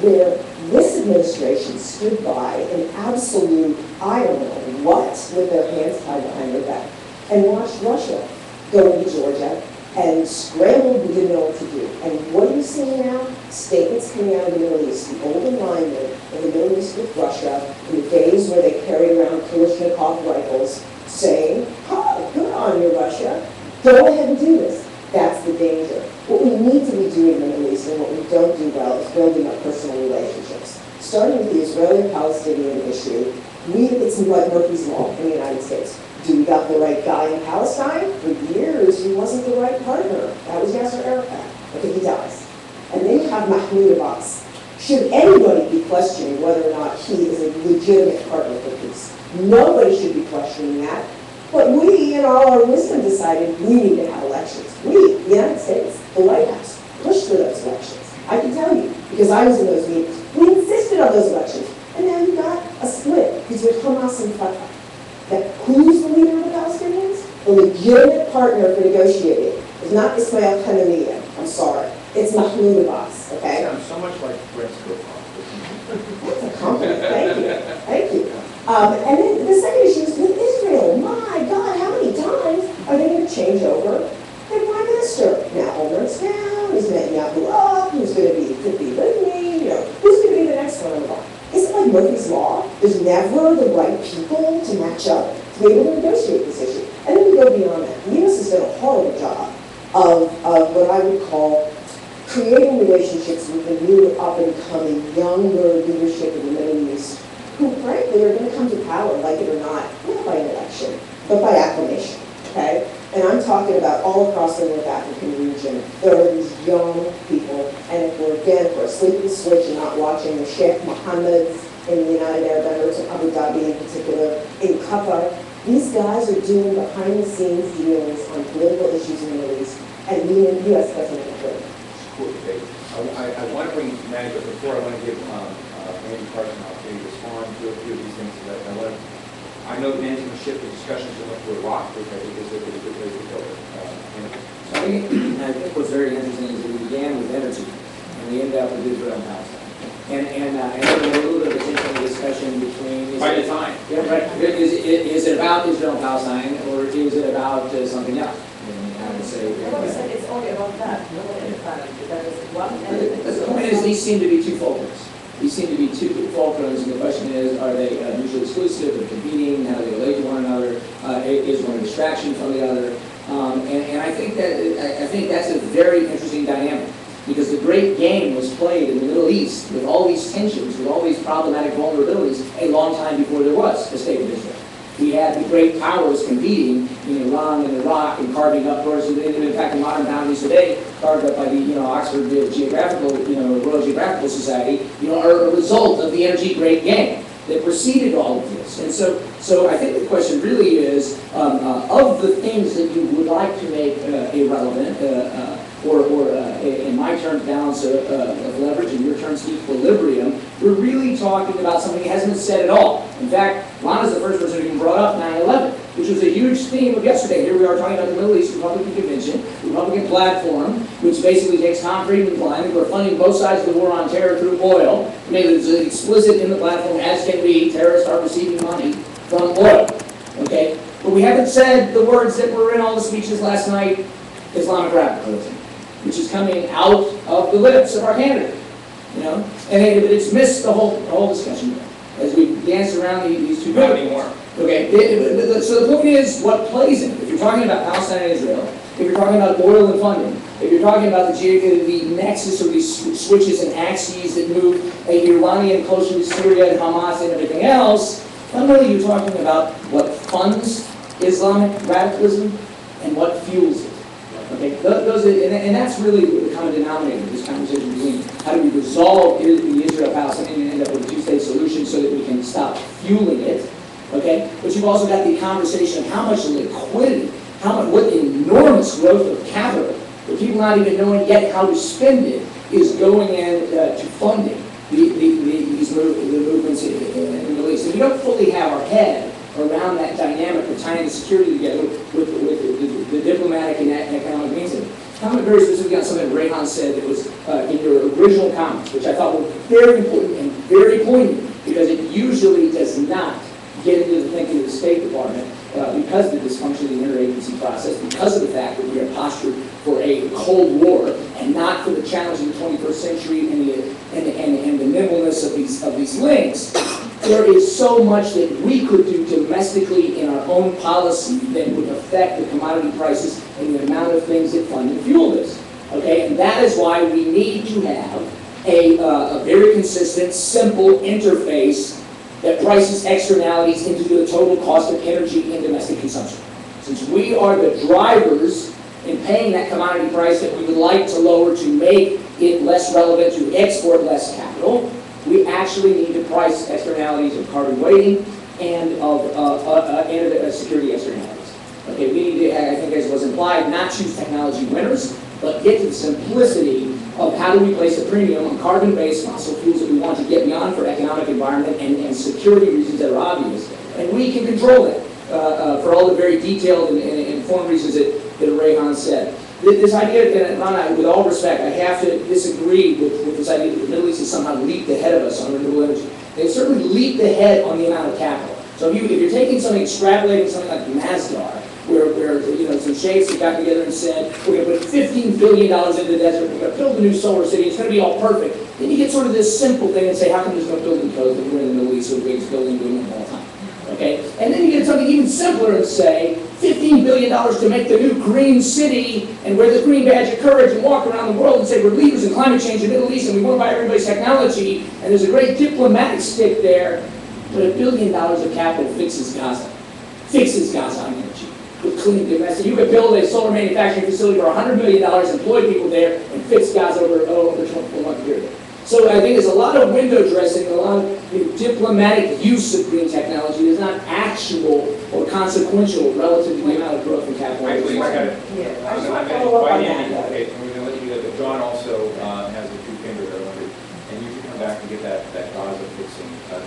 where this administration stood by in absolute, I don't know what, with their hands tied behind their back, and watched Russia go into Georgia and scrambled, we didn't know what to do. And what are you seeing now? Statements coming out of the Middle East, the old alignment of the Middle East with Russia, in the days where they carried around Kalashnikov rifles, saying, oh, good on you, Russia. Go ahead and do this. That's the danger. What we need to be doing in the Middle East and what we don't do well is building up personal relationships. Starting with the Israeli-Palestinian issue, it's like Murphy's Law in the United States. Do we got the right guy in Palestine? For years, he wasn't the right partner. That was Yasser Arafat. Okay, he dies. And then you have Mahmoud Abbas. Should anybody be questioning whether or not he is a legitimate partner for peace? Nobody should be questioning that. But we, in all our wisdom, decided we need to have elections. We, the United States, the White House, pushed for those elections. I can tell you, because I was in those meetings. We insisted on those elections. And now you got a split between Hamas and Fatah. That who's the leader of the Palestinians? The legitimate partner for negotiating is not Ismail Haniyeh. I'm sorry. It's Mahmoud Abbas, okay? Sounds so much like Brett Scofield. That's a compliment. Thank you. Thank you. And then the second issue is with Israel. My God, how many times are they going to change over their prime minister? Now Olmert's down, is Netanyahu up, who's going to be, could be Livni, like Murphy's Law. There's never the right people to match up to be able to negotiate this issue. And then we go beyond that. The U.S. has done a horrible job of what I would call creating relationships with the new up-and-coming, younger leadership in the Middle East, who frankly are going to come to power, like it or not by an election, but by acclamation, okay? And I'm talking about all across the North African region. There are these young people, and if we're asleep at the switch and not watching the Sheikh Mohammeds in the United Arab Emirates, and Abu Dhabi in particular, in Qatar, these guys are doing behind-the-scenes deals on political issues in the Middle East, and the U.S. doesn't include. Cool debate. I want to bring Manny, but before I want to give Andy Carson an opportunity to respond to a few of these things. I know that Manny's going to shift the discussion to Iraq, which I think is a good place to go. I think what's very interesting is that we began with energy, and we ended up with Israel and Palestine. And I think a little bit of a interesting discussion between... By design. Yeah, right. Is it about Israel and Palestine, or is it about something else? I would say... Nobody said it's only about that. Nobody defined it. That is one element. The point is, these seem to be two fulcrums. These seem to be two fulcrums, and the question is, are they mutually exclusive or competing? How do they relate to one another? Is one a distraction from the other? And I think that's a very interesting dynamic, because the great game was played in the Middle East with all these tensions, with all these problematic vulnerabilities, a long time before there was a state of Israel. We had the great powers competing in Iran and Iraq and carving up, of course, and in fact, the modern boundaries today, carved up by the Oxford Geographical, Royal Geographical Society, are a result of the energy great game that preceded all of this. And so I think the question really is, of the things that you would like to make irrelevant, or in my terms, balance of leverage, in your terms, equilibrium, we're really talking about something that hasn't been said at all. In fact, Lana's the first person who even brought up 9/11, which was a huge theme of yesterday. Here we are talking about the Middle East Republican Convention, Republican platform, which basically takes Tom Friedman's line that we're funding both sides of the war on terror through oil. I mean, it's explicit in the platform, as can be, terrorists are receiving money from oil. Okay? But we haven't said the words that were in all the speeches last night, Islamic radicalism, which is coming out of the lips of our candidate, and it's missed the whole discussion as we dance around these two. Not anymore. Okay, so the point is what plays in it. If you're talking about Palestine and Israel, if you're talking about oil and funding, if you're talking about the nexus of these switches and axes that move Iranian closer to Syria and Hamas and everything else, fundamentally you're talking about what funds Islamic radicalism and what fuels it. Okay, and that's really the common denominator of this conversation between how do we resolve the Israel-Palestine and end up with a two-state solution so that we can stop fueling it. Okay, but you've also got the conversation of how much liquidity, what enormous growth of capital, with people not even knowing yet how to spend it, is going in to funding these movements in the Middle East. And we don't fully have our head around that dynamic of tying the security together with the diplomatic and economic means of it. Comment very specifically on something Rehan said that was in your original comments, which I thought were very important and very poignant, because it usually does not get into the thinking of the State Department because of the dysfunction of the interagency process, because of the fact that we are postured for a Cold War and not for the challenge of the 21st century and the nimbleness of these links. There is so much that we could do domestically in our own policy that would affect the commodity prices and the amount of things that fund and fuel this. Okay, and that is why we need to have a very consistent, simple interface that prices externalities into the total cost of energy in domestic consumption. Since we are the drivers in paying that commodity price that we would like to lower to make it less relevant to export less capital, we actually need to price externalities of carbon weighting and of security externalities. Okay, we need to, I think as was implied, not choose technology winners, but get to the simplicity of how do we place a premium on carbon-based fossil fuels that we want to get beyond for economic, environment, and security reasons that are obvious. And we can control that for all the very detailed and informed reasons that Rehan said. This idea, and Rana, with all respect, I have to disagree with this idea that the Middle East has somehow leaped ahead of us on renewable energy. They've certainly leaped ahead on the amount of capital. So if you're taking something, extrapolating something like Masdar, where some sheikhs have got together and said, we're going to put $15 billion into the desert, we're going to build a new solar city, it's going to be all perfect. then you get sort of this simple thing and say, how come there's no building codes when we're in the Middle East, so the biggest building boom of all time? Okay? And then you get something even simpler and say, $15 billion to make the new green city and wear the green badge of courage and walk around the world and say we're leaders in climate change in the Middle East and we want to buy everybody's technology, and there's a great diplomatic stick there, but $1 billion of capital fixes Gaza. Fixes Gaza on energy. With clean domestic. You could build a solar manufacturing facility for $100 million, employ people there, and fix Gaza over a 24-month period. So I think there's a lot of window dressing, a lot of diplomatic use of green technology. It's not actual or consequential relative to the amount of growth in capital. Actually, I got it. Yeah, I I'm just going want to to follow up on invite that. Andy, and we're going to let you go, but John also has a two-finger there, and you should come back and get that Gaza fixing talk.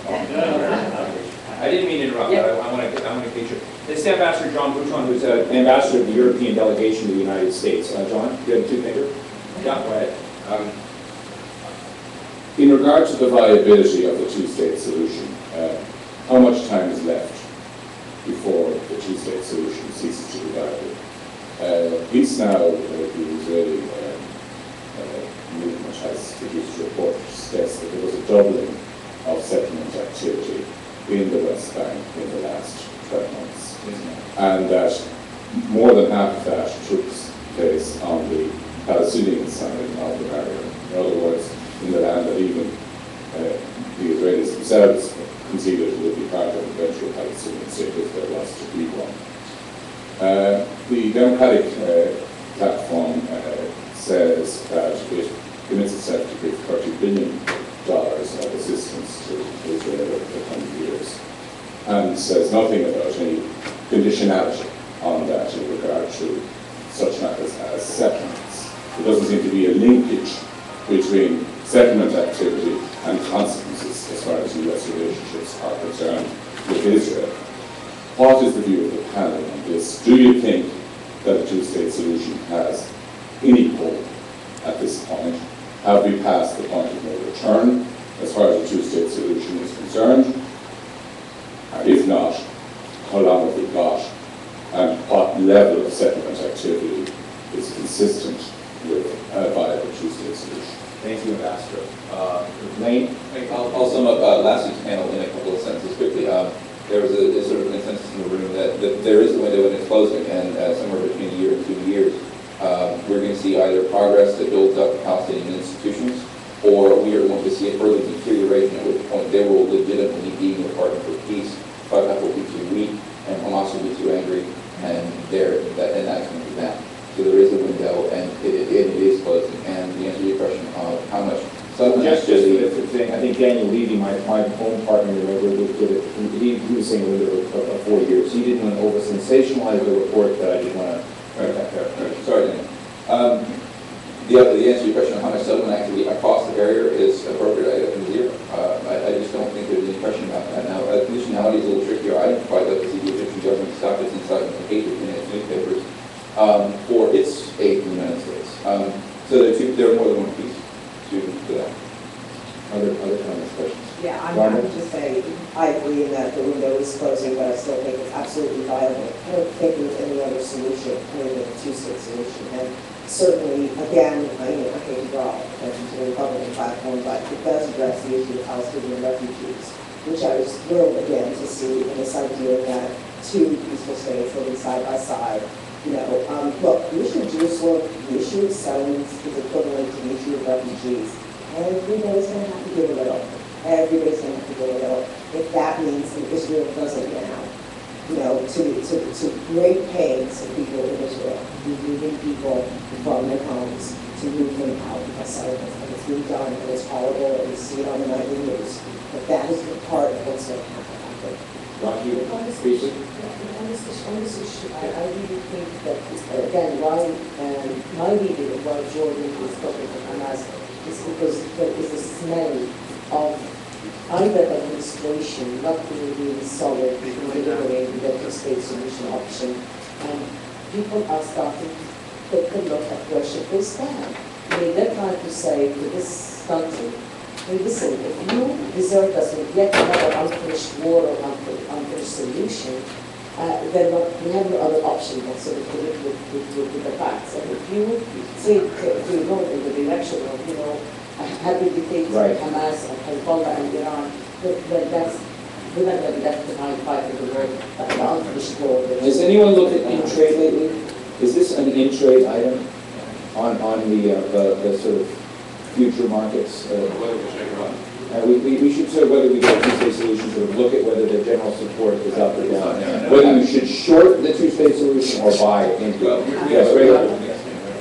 I didn't mean to interrupt, but I want to get you. This is Ambassador John Bouchon, who's an ambassador of the European delegation to the United States. John, do you have a two-finger? Yeah, go ahead. In regard to the viability of the two-state solution, how much time is left before the two-state solution ceases to be viable? It's now the Israeli movement has produced a report which states that there was a doubling of settlement activity in the West Bank in the last 12 months. And that more than half of that took place on the Palestinian side of the barrier. In other words, in the land that even the Israelis themselves conceded would be part of the eventual Palestinian state if there was to be one. The Democratic platform says that it commits itself to give $30 billion of assistance to Israel over the coming years, and says nothing about any conditionality on that in regard to such matters as settlements. There doesn't seem to be a linkage between settlement activity and consequences as far as US relationships are concerned with Israel. What is the view of the panel on this? Do you think that a two-state solution has any hope at this point? Have we passed the point of no return as far as a two-state solution is concerned? And if not, how long have we got? And what level of settlement activity is consistent with a viable two-state solution? Thank you, Ambassador. Lane? I'll sum up last week's panel in a couple of sentences quickly. There was a sort of a consensus in the room that there is a window and it's closing, and somewhere between a year and 2 years, we're going to see either progress that builds up Palestinian institutions, or we are going to see a further deterioration, at which point they will legitimately be a partner for peace. Fatah will be too weak, and Hamas will be too angry, and that's going to be that. So there is a window, and it is closing. And the answer to your question of how much settlement activity. I think Daniel Levy, my home partner, he was saying a window of 4 years. He didn't want to over-sensationalize the report, but I didn't want to. Sorry, Daniel. The answer to your question on how much settlement activity across the barrier is appropriate, I think zero. I just don't think there's any question about that. Now, conditionality is a little trickier. I didn't quite like to see the Egyptian government stop its incitement to hatred in its newspapers for its aid in the United States. So there are more than one piece to that. Other comments, questions? Yeah, I'm happy to say I agree in that the window is closing, but I still think it's absolutely viable. I don't think there's any other solution other than a two-state solution. And certainly, again, I hate to draw attention to the Republican platform, but it does address the issue of Palestinian refugees, which I was thrilled again to see in this idea that two peaceful states living side by side. Look, the issue of Jerusalem, the issue of settlements is equivalent to the issue of refugees. Everybody's going to have to give a little. Everybody's going to have to give a little. If that means that Israel doesn't now, to great pains of people in Israel, removing people from their homes, to move them out of settlements. And it's being done, and it's horrible, and we see it on the nightly news. But that is the part of what's going to have to happen. On this issue, I really think that, again, why my reading of why Jordan is talking to Hamas is because there is a smell of either administration not being really solid in delivering the two-state solution option, and people are starting to take a look at where should they stand. They're trying to say to this country, hey, listen, if you desert us with yet another unfinished war or unfinished solution, then we have no other option but sort of to live with the facts. And if you say to go in the direction of, happy defeat Right. Hamas and Hezbollah and Iran, but that's, we're not going to be left behind fighting the war, the unfinished war. Has anyone looked at in-trade lately? Is this an in-trade item on the sort of future markets? We should sort of, whether we get two-state solution, sort of look at whether the general support is up or down. Whether you should short the two-state solution or buy it into it. Yes, Ray? I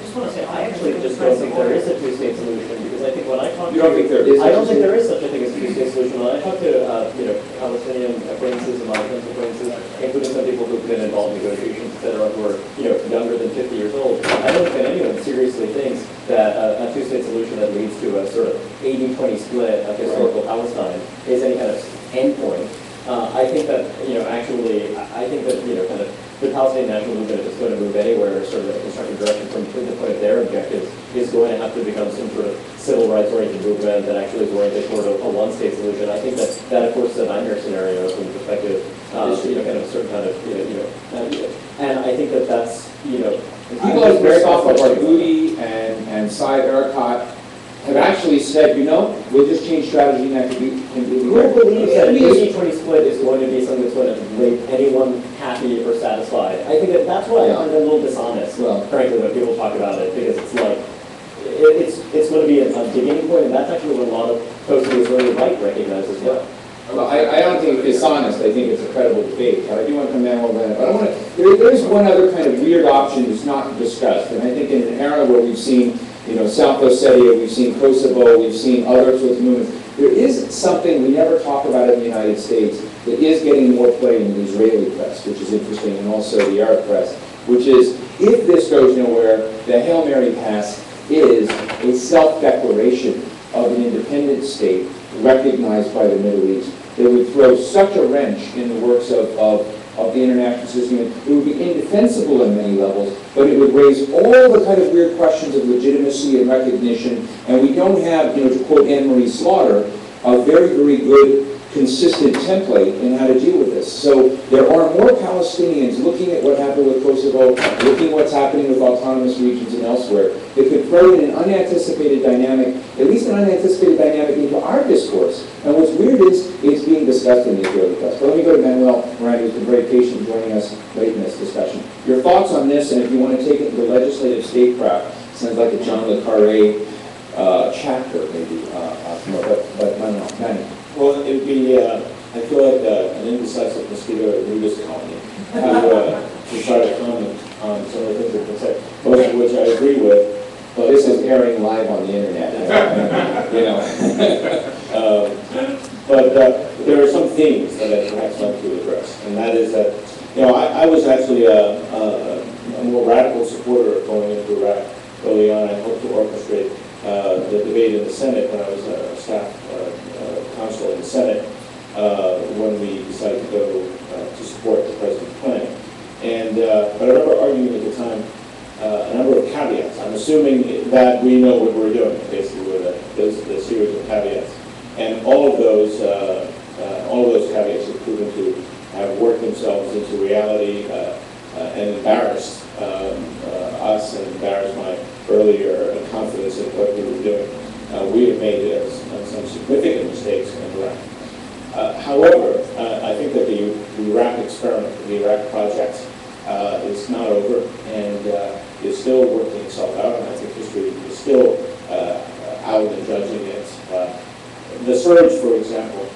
just want to say, I actually just don't think there is a two-state solution, because I think when I talk to... You don't think there is? I don't think there is such a thing as a two-state solution. When I talk to, Palestinian acquaintances and my friends acquaintances, including some people who've been involved in negotiations, et cetera, who are, younger than 50 years old, I don't think that anyone seriously thinks that a two-state solution that leads to a sort of 80-20 split of historical Palestine is any kind of endpoint. I think that, actually, I think that, kind of the Palestinian national movement, if it's going to move anywhere, sort of a constructive direction from the point of their objectives, is going to have to become some sort of civil rights-oriented movement that actually is oriented toward a one-state solution. I think that of course, is a nightmare scenario from the perspective, kind of a certain kind of, and I think that's, People like Barghouti and Saeed Erekat have actually said, we'll just change strategy and that can be Who believes that an 80-20 split is going to be something that's going to make anyone happy or satisfied? I think that's why I find it a little dishonest, frankly, when people talk about it, because it's like, it's going to be a beginning point, and that's actually what a lot of folks in the Israeli right recognize as well. Well, I don't think it's dishonest. I think it's a credible debate. But I do want to come down on that. But I want to. There's one other kind of weird option that's not discussed, and I think in an era where we've seen, South Ossetia, we've seen Kosovo, we've seen other sorts of movements. There is something we never talk about in the United States that is getting more play in the Israeli press, which is interesting, and also the Arab press, which is if this goes nowhere, the Hail Mary pass is a self-declaration of an independent state recognized by the Middle East. They would throw such a wrench in the works of the international system. It would be indefensible in many levels, but it would raise all the kind of weird questions of legitimacy and recognition, and we don't have, to quote Anne-Marie Slaughter, a very, very good, consistent template in how to deal with this. So there are more Palestinians looking at what happened with Kosovo, looking at what's happening with autonomous regions and elsewhere, that could throw in an unanticipated dynamic, at least an unanticipated dynamic into our discourse. And what's weird is it's being discussed in the Israeli press. But let me go to Manuel Miranda, who's been very patient joining us late in this discussion. Your thoughts on this, and if you want to take it into legislative statecraft, sounds like a John le Carré chapter, maybe, but Manuel. Well, it would be, I feel like an indecisive mosquito in this colony to try to comment on some of the things that have been said, most of which I agree with. But this is airing live on the internet. But there are some themes that I'd perhaps like to address, and that is that, I was actually a more radical supporter of going into Iraq early on. I hoped to orchestrate the debate in the Senate when I was a staff counsel in the Senate when we decided to go to support the president's plan. But I remember arguing at the time a number of caveats. I'm assuming that we know what we're doing, basically, with the series of caveats. And all of those caveats have proven to have worked themselves into reality and embarrassed us and embarrassed my earlier confidence in what we were doing. We have made some significant mistakes in Iraq. However, I think that the Iraq experiment, the Iraq project, is not over and is still working itself out, and I think history is still out and judging it. The surge, for example,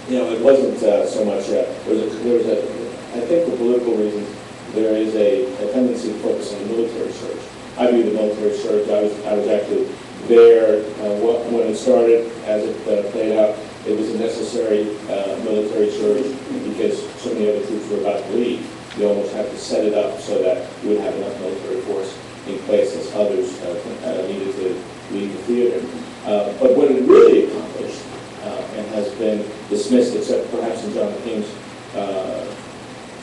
it wasn't so much, I think for political reasons, there is a tendency to focus on the military surge. I view the military surge, I was actually there when it started, as it played out. It was a necessary military surge because so many other troops were about to leave. You almost have to set it up so that you would have enough military force in place as others needed to leave the theater. But what it really accomplished, and has been dismissed, except perhaps in John McCain's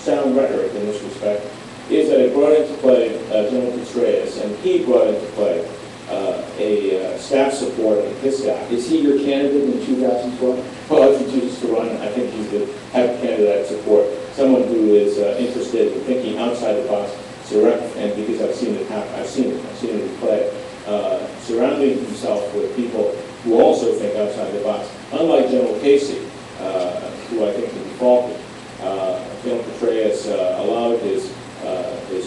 sound rhetoric in this respect, is that it brought into play General Petraeus, and he brought into play a staff support of his staff. Is he your candidate in 2012? Well, if he chooses to run, I think he's the type of candidate I support. Someone who is interested in thinking outside the box, and because I've seen it happen, I've seen it in play, surrounding himself with people class. Unlike General Casey, who I think can be faulted, General Petraeus allowed his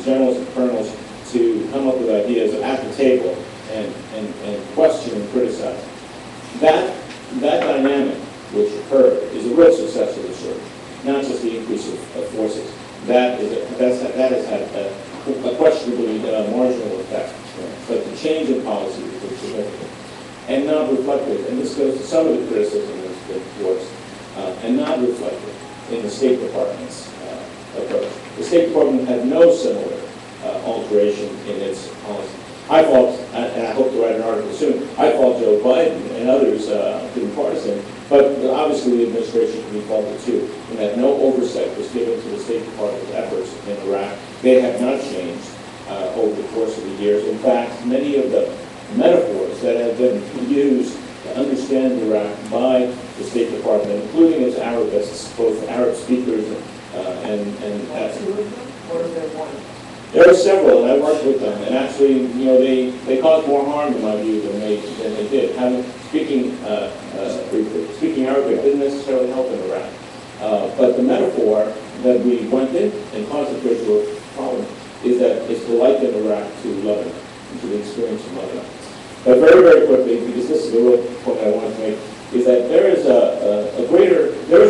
generals and colonels to come up with ideas at the table and question and criticize. That dynamic which occurred is a real success of the surge, not just the increase of forces. That has had a questionably marginal effect, but the change in policy is significant and not reflected. And this goes to some of the criticism that's been voiced, and not reflected in the State Department's approach. The State Department had no similar alteration in its policy. I fault, and I hope to write an article soon, I fault Joe Biden and others to be partisan, but obviously the administration can be faulted too, in that no oversight was given to the State Department's efforts in Iraq. They have not changed over the course of the years. In fact, many of the metaphors that have been used to understand Iraq by the State Department, including its Arabists, both Arab speakers and Or is there one? there are several, and I worked with them, and actually, you know, they caused more harm, in my view, than they did. Speaking Arabic didn't necessarily help in Iraq. But the metaphor that we went in and caused a visual problem is that it's to liken Iraq to Lebanon, to the experience of Lebanon. But very, very quickly, because this is the real point I wanted to make, is that there is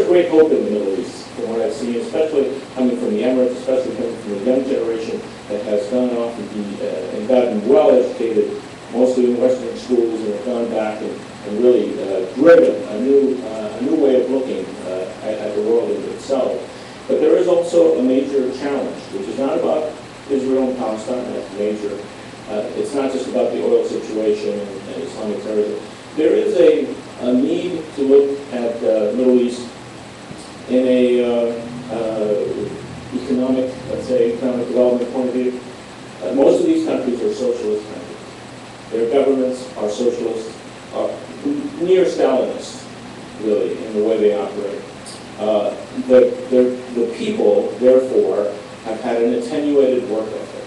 great hope in the Middle East, from what I've seen, especially coming from the Emirates, especially coming from the young generation that has gone off and gotten well educated, mostly in Western schools, and have gone back and really driven a new way of looking at the world in itself. But there is also a major challenge, which is not about Israel and Palestine. That's major. It's not just about the oil situation and Islamic terrorism. There is a need to look at the Middle East in a economic development point of view. Most of these countries are socialist countries. Their governments are socialist, near Stalinist, really, in the way they operate. The people, therefore, have had an attenuated work ethic.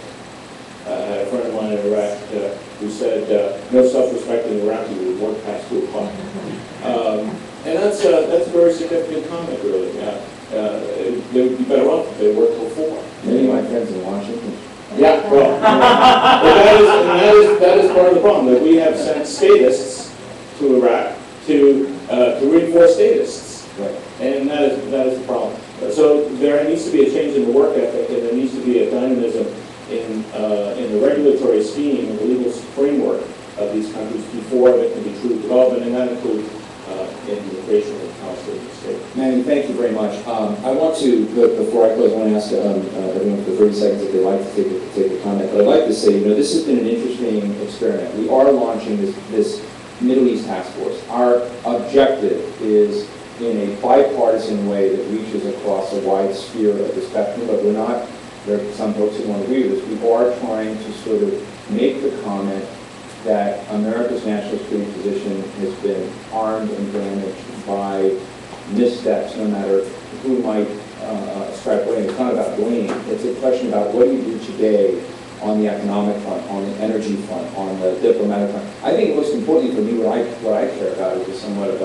I had a friend of mine in Iraq who said, no self-respecting Iraqi would work past 2 o'clock. And that's a very significant comment, really. They would be better off if they worked till 4. Many of my friends in Washington. Yeah, well, but that is part of the problem, that we have sent statists to Iraq to reinforce statists. Right. And that is the problem. So there needs to be a change in the work ethic, and there needs to be a dynamism in the regulatory scheme and the legal framework of these countries before there can be true development, and that includes in the creation of the Palestinian state. Manny, thank you very much. I want to, before I close, I want to ask everyone for 30 seconds if they'd like to take a comment. But I'd like to say, this has been an interesting experiment. We are launching this Middle East task force. Our objective is in a bipartisan way that reaches across a wide sphere of the spectrum, but we're not, there are some folks who want to agree with this, we are trying to sort of make the comment that America's national security position has been harmed and damaged by missteps, no matter who might ascribe blame. It's not about blame. It's a question about what do you do today on the economic front, on the energy front, on the diplomatic front. I think most importantly for me, what I care about is somewhat of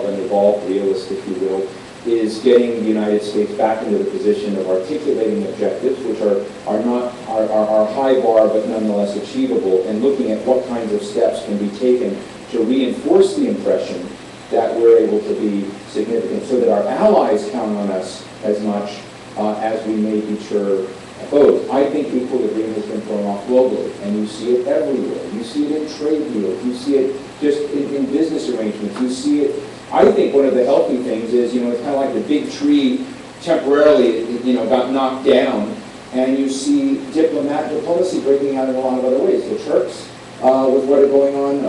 an evolved realist, if you will, is getting the United States back into the position of articulating objectives, which are high bar but nonetheless achievable, and looking at what kinds of steps can be taken to reinforce the impression that we're able to be significant, so that our allies count on us as much as we may be sure both. I think equal agreement has been thrown off globally, and you see it everywhere. You see it in trade deals. You see it just in business arrangements. You see it. I think one of the healthy things is, it's kind of like the big tree temporarily, got knocked down, and you see diplomacy breaking out in a lot of other ways. The Turks, with what are going on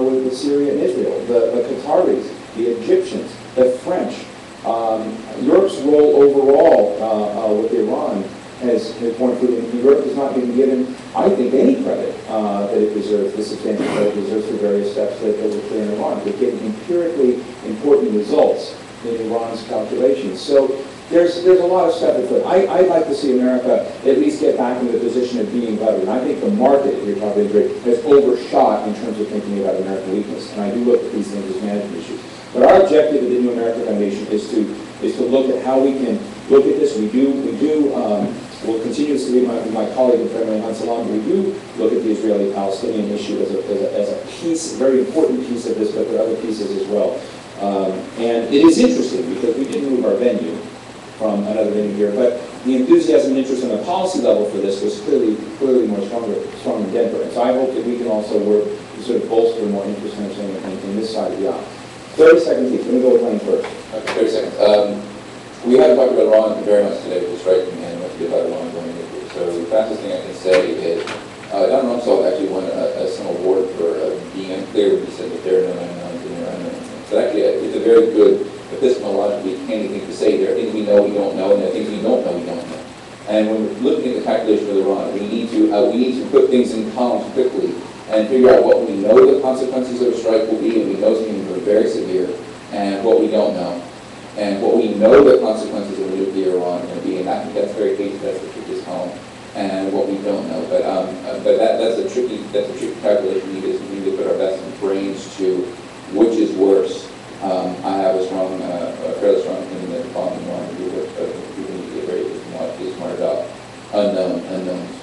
with Syria and Israel, the Qataris, the Egyptians, the French. Europe's role overall with Iran has borne fruit, and Europe has not been given, I think, any credit that it deserves, the substantial credit it deserves for various steps that were clear in Iran. We're getting empirically important results in Iran's calculations. So there's a lot of stuff afoot. I'd like to see America at least get back into the position of being levered. And I think the market, you're talking about, has overshot in terms of thinking about American weakness. And I do look at these things as management issues. But our objective at the New America Foundation is to look at how we can look at this. We'll continue to see my colleague and friend Rehan Salam. We do look at the Israeli-Palestinian issue as a piece, a very important piece of this, but there are other pieces as well. And it is interesting because we did move our venue from another venue here, but the enthusiasm and interest on the policy level for this was clearly more strong in Denver. And so I hope that we can also work to sort of bolster more interest and understanding in this side of the aisle. 30 seconds each. Let me go with Lane first. Okay, 30 seconds. We haven't talked about Iran very much today, which is right, and what to do about Iran going into it. So the fastest thing I can say is, Don Rumsfeld actually won some award for being unclear when he said that there are no 99s and there are unknowns. So actually, it's a very good, epistemologically handy thing to say. There are things we know we don't know, and there are things we don't know we don't know. And when we're looking at the calculation of Iran, we need to put things in columns quickly and figure out what we know the consequences of a strike will be, and we know something are very severe, and what we don't know. And what we know the consequences of nuclear Iran are going to be, and I think that's very case, that's the trickiest column, and what we don't know. But that's a tricky calculation. We need to put our best brains to which is worse. I have a fairly strong opinion that the following one we need to get very smart about unknowns.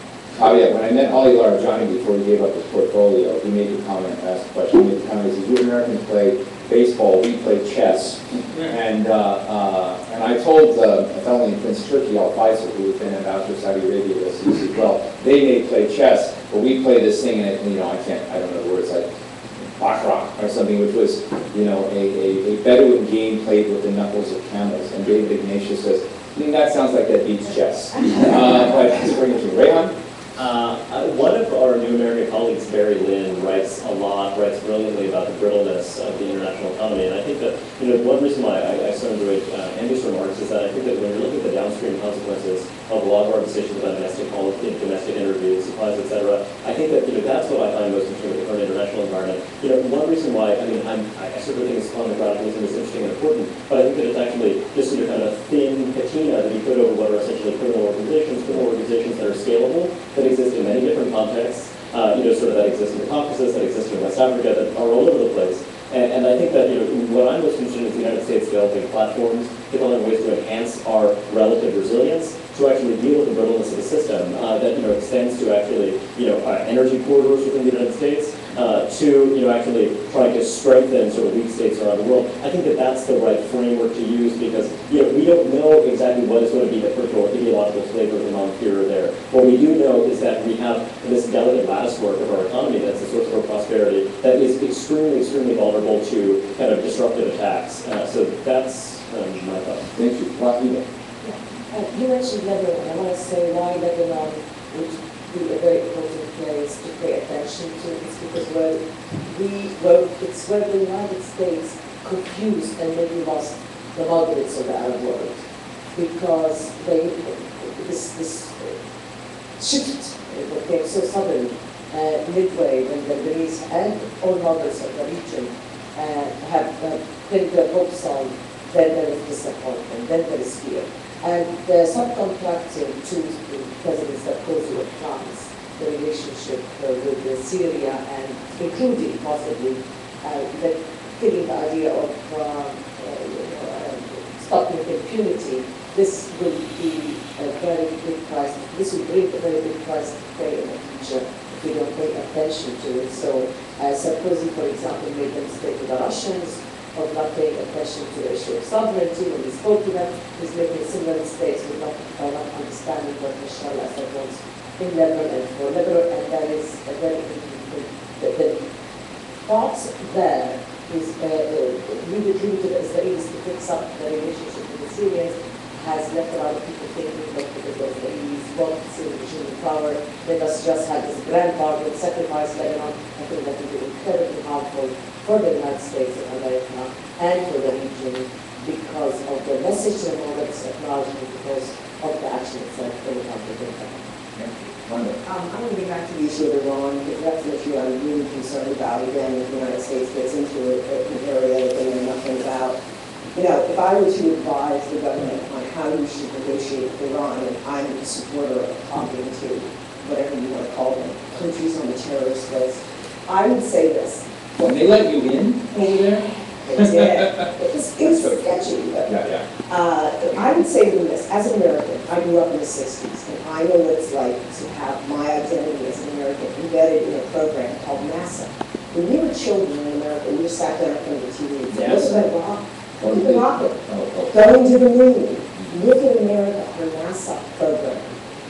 Oh yeah, when I met Ali Larajani before he gave up his portfolio, he made the comment, asked the question, he made the comment, he said, you Americans play baseball, we play chess. And I told a fellow named Prince Turki Al-Faisal, who has been ambassador to Saudi Arabia, he said, well, they may play chess, but we play this thing, and I don't know the words, like Baccarat or something, which was, a Bedouin game played with the knuckles of camels. And David Ignatius says, that sounds like that beats chess. But it's very interesting. Rehan? One of our New American colleagues, Barry Lynn, writes brilliantly about the brittleness of the international economy. And I think that, one reason why I so enjoyed Andy's remarks is that I think that when you're looking at the downstream consequences of a lot of our decisions about domestic policy, domestic energy, supplies, etc., I think that, that's what I find most interesting with the current international environment. One reason why, I certainly think it's on the gradualism is interesting and important, but I think that it's actually just kind of thin patina that you put over what are essentially criminal organizations that are scalable, that exist in many different contexts, that exist in the Caucasus, that exist in West Africa, that are all over the place. And I think that what I'm most interested in is the United States developing platforms, developing ways to enhance our relative resilience, to actually deal with the brittleness of the system that extends to actually energy corridors within the United States, to actually trying to strengthen sort of weak states around the world. I think that that's the right framework to use because we don't know exactly what is going to be the political ideological flavor of the month here or there. What we do know is that we have this delicate latticework of our economy that's the source of our prosperity that is extremely, extremely vulnerable to kind of disruptive attacks. So that's my thought. Thank you. Wahida. You mentioned Lebanon. I want to say why Lebanon would be a very important place to pay attention to. It's because it's where the United States confused and maybe lost the moderates of the Arab world, because this shift became so sudden midway when the Lebanese and all moderates of the region have pinned their hopes on. Then there is disappointment, then there is fear. And subcontracting to President Sarkozy of France, the relationship with Syria and including possibly killing the idea of stopping impunity, this will be a very big price. This will bring a very big price to pay in the future if we don't pay attention to it. So Sarkozy, for example, made the mistake with the Russians of not paying attention to the issue of sovereignty. When he spoke to them, he's making similar mistakes by not understanding what Bashar al-Assad wants in Lebanon and for Lebanon, and that is a very important thing. The thoughts there is really due to the Israelis to fix up the relationship with the Syrians has left a lot of people thinking that because the Israelis want the Syrian regime in power, they must just have this grand bargain, sacrifice Lebanon. I think that would be incredibly harmful for the United States of America and for the region because of the message and all that's acknowledged because of the action itself in the conflict. I'm going to get back to the issue of Iran because that's an issue I'm really concerned about. Again, if the United States gets into an area that they know nothing about. If I were to advise the government on how how you should negotiate with Iran, and I'm a supporter of talking to whatever you want to call them, countries on the terrorist list. I would say this. When they let you in over there? They did. It was sketchy, but I would say to them this. As an American, I grew up in the 60s, and I know what it's like to have my identity as an American embedded in a program called NASA. When we were children in America, we just sat down in front of the TV and said, look at that rock, look at the rocket, going to the moon. Look at America, our NASA program.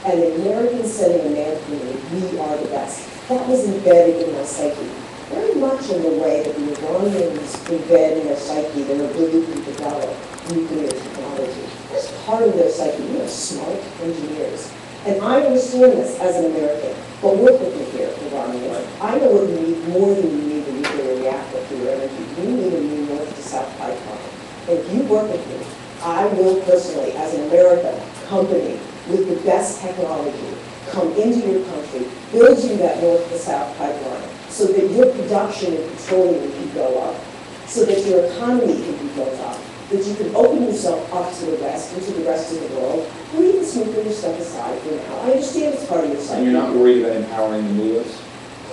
And the Americans setting a man for me, we are the best. That was embedded in my psyche. Very much in the way that the Iranians embed in their psyche their ability to develop nuclear technology. That's part of their psyche. We are smart engineers. And I understand this as an American, but work with me here, Iranians. I know what you need more than you need a nuclear reactor for your energy. You need a new north to south pipeline. And if you work with me, I will personally, as an American company with the best technology, come into your country, build you that north to south pipeline, so that your production in petroleum can go up, so that your economy can be built up, that you can open yourself up to the rest, into the rest of the world. Leave this nuclear stuff aside for now. I understand it's part of your psyche. And you're not worried about empowering the mullahs?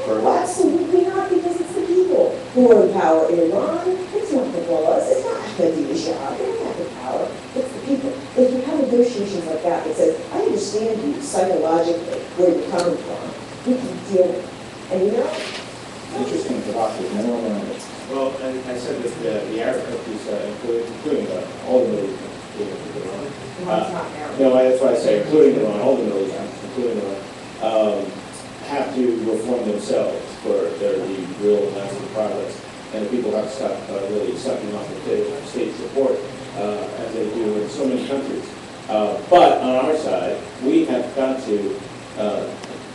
Well, absolutely not, because it's the people who are in power in Iran. It's not the mullahs. It's not Ahmadinejad. They don't have the power. It's the people. If you have negotiations like that that says, I understand you psychologically, where you're coming from, we can deal with it. And you know, Interesting provocations. No one knows. Well, I said that the Arab countries, including all the Middle East, including Iran. No, that's why I say including Iran, all the Middle East, including Iran, have to reform themselves for there to be real lasting progress. And the people have to stop really sucking off the state support, as they do in so many countries. But on our side, we have got to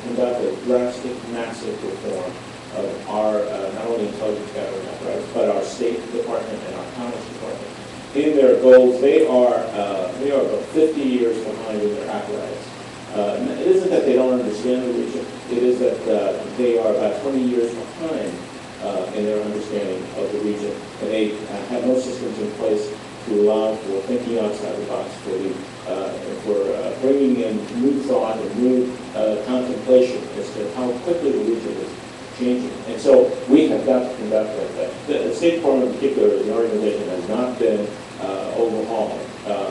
conduct a drastic, massive reform of our, not only intelligence gathering apparatus, but our State Department and our Commerce Department. In their goals, they are about 50 years behind in their apparatus. It isn't that they don't understand the region, it is that they are about 20 years behind in their understanding of the region. And they have no systems in place to allow for thinking outside the box, for bringing in new thought and new contemplation as to how quickly the region is changing. And so we have got to conduct that. The State Department in particular, as an organization, has not been overhauled,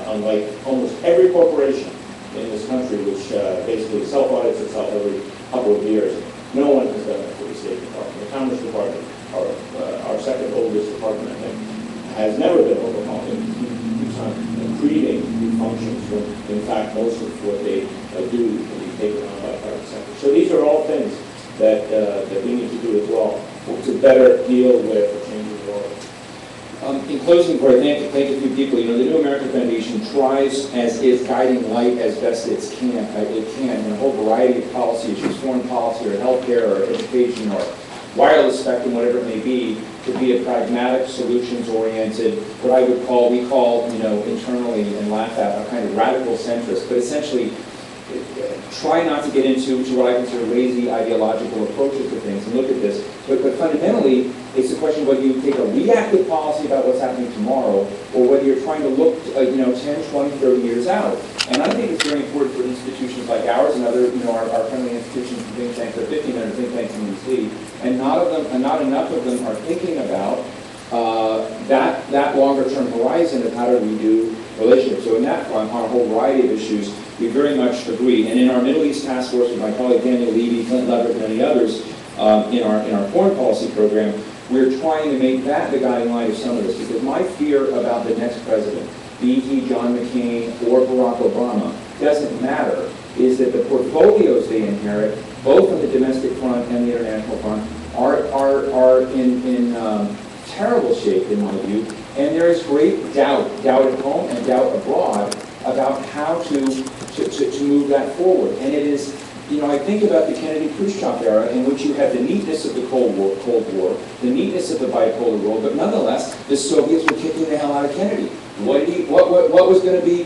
unlike almost every corporation in this country, which basically self-audits itself every couple of years. No one has done that for the State Department. The Commerce Department, our second oldest department, I think, has never been overhauled. It keeps on creating new functions when, in fact, most of what they do can be taken on by private sector. So these are all things that we need to do as well to better deal with the changing world. In closing, before I thank a few people, you know, the New American Foundation tries as its guiding light as best it can in a whole variety of policy issues, foreign policy or healthcare or education or wireless spectrum, whatever it may be, to be a pragmatic, solutions-oriented, what we call, you know, internally and laugh at, a kind of radical centrist, but essentially try not to get into what I consider lazy ideological approaches to things and look at this. But fundamentally, it's a question of whether you take a reactive policy about what's happening tomorrow or whether you're trying to look, 10, 20, 30 years out. And I think it's very important for institutions like ours and other, our friendly institutions and think tanks, there are 1,500 think tanks in D.C., and not enough of them are thinking about that longer-term horizon of how do we do relationships. So in that front, on a whole variety of issues, we very much agree. And in our Middle East Task Force with my colleague Daniel Levy, Clint Leverett, and many others, in our foreign policy program, we're trying to make that the guiding light of some of this. Because my fear about the next president, be he John McCain or Barack Obama, doesn't matter, is that the portfolios they inherit, both on the domestic front and the international front, are in terrible shape, in my view. And there is great doubt at home and doubt abroad, about how to move that forward. And it is, I think about the Kennedy-Khrushchev era, in which you had the neatness of the Cold War, the neatness of the bipolar world, but nonetheless, the Soviets were kicking the hell out of Kennedy. What was going to be,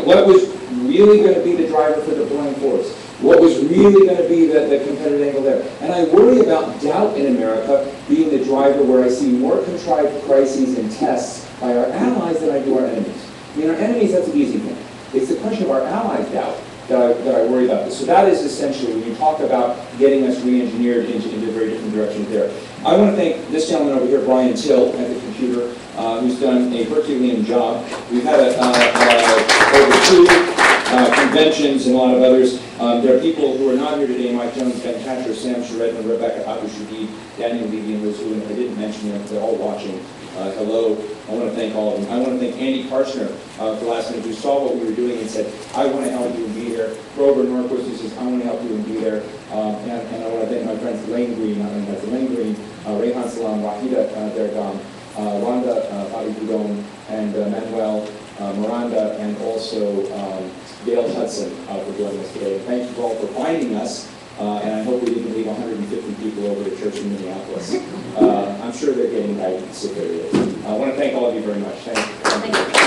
what was really going to be the driver for the blind force? What was really going to be the competitive angle there? And I worry about doubt in America being the driver where I see more contrived crises and tests by our allies than I do our enemies. Our enemies, that's an easy thing. It's the question of our allies' doubt that I worry about. So that is essentially when you talk about getting us re-engineered into very different directions there. I want to thank this gentleman over here, Brian Till, at the computer, who's done a Herculean job. We've had over 2 conventions and a lot of others. There are people who are not here today: Mike Jones, Ben Hatcher, Sam Charette, and Rebecca Abu-Shadid, Daniel Levy, and Liz Lewin. I didn't mention them. They're all watching. Hello. I want to thank all of them. I want to thank Andy Karchner for last minute, who saw what we were doing and said, I want to help you and be there. Grover Norquist, who says, I want to help you and be there. And I want to thank my friends Lane Green, Rehan Salam, Wahida Dergam, Rhonda Bobby Boudon, and Manuel Miranda, and also Dale Hudson for joining us today. Thank you all for finding us. And I hope we didn't leave 150 people over at church in Minneapolis. I'm sure they're getting guidance if there is. I want to thank all of you very much. Thank you.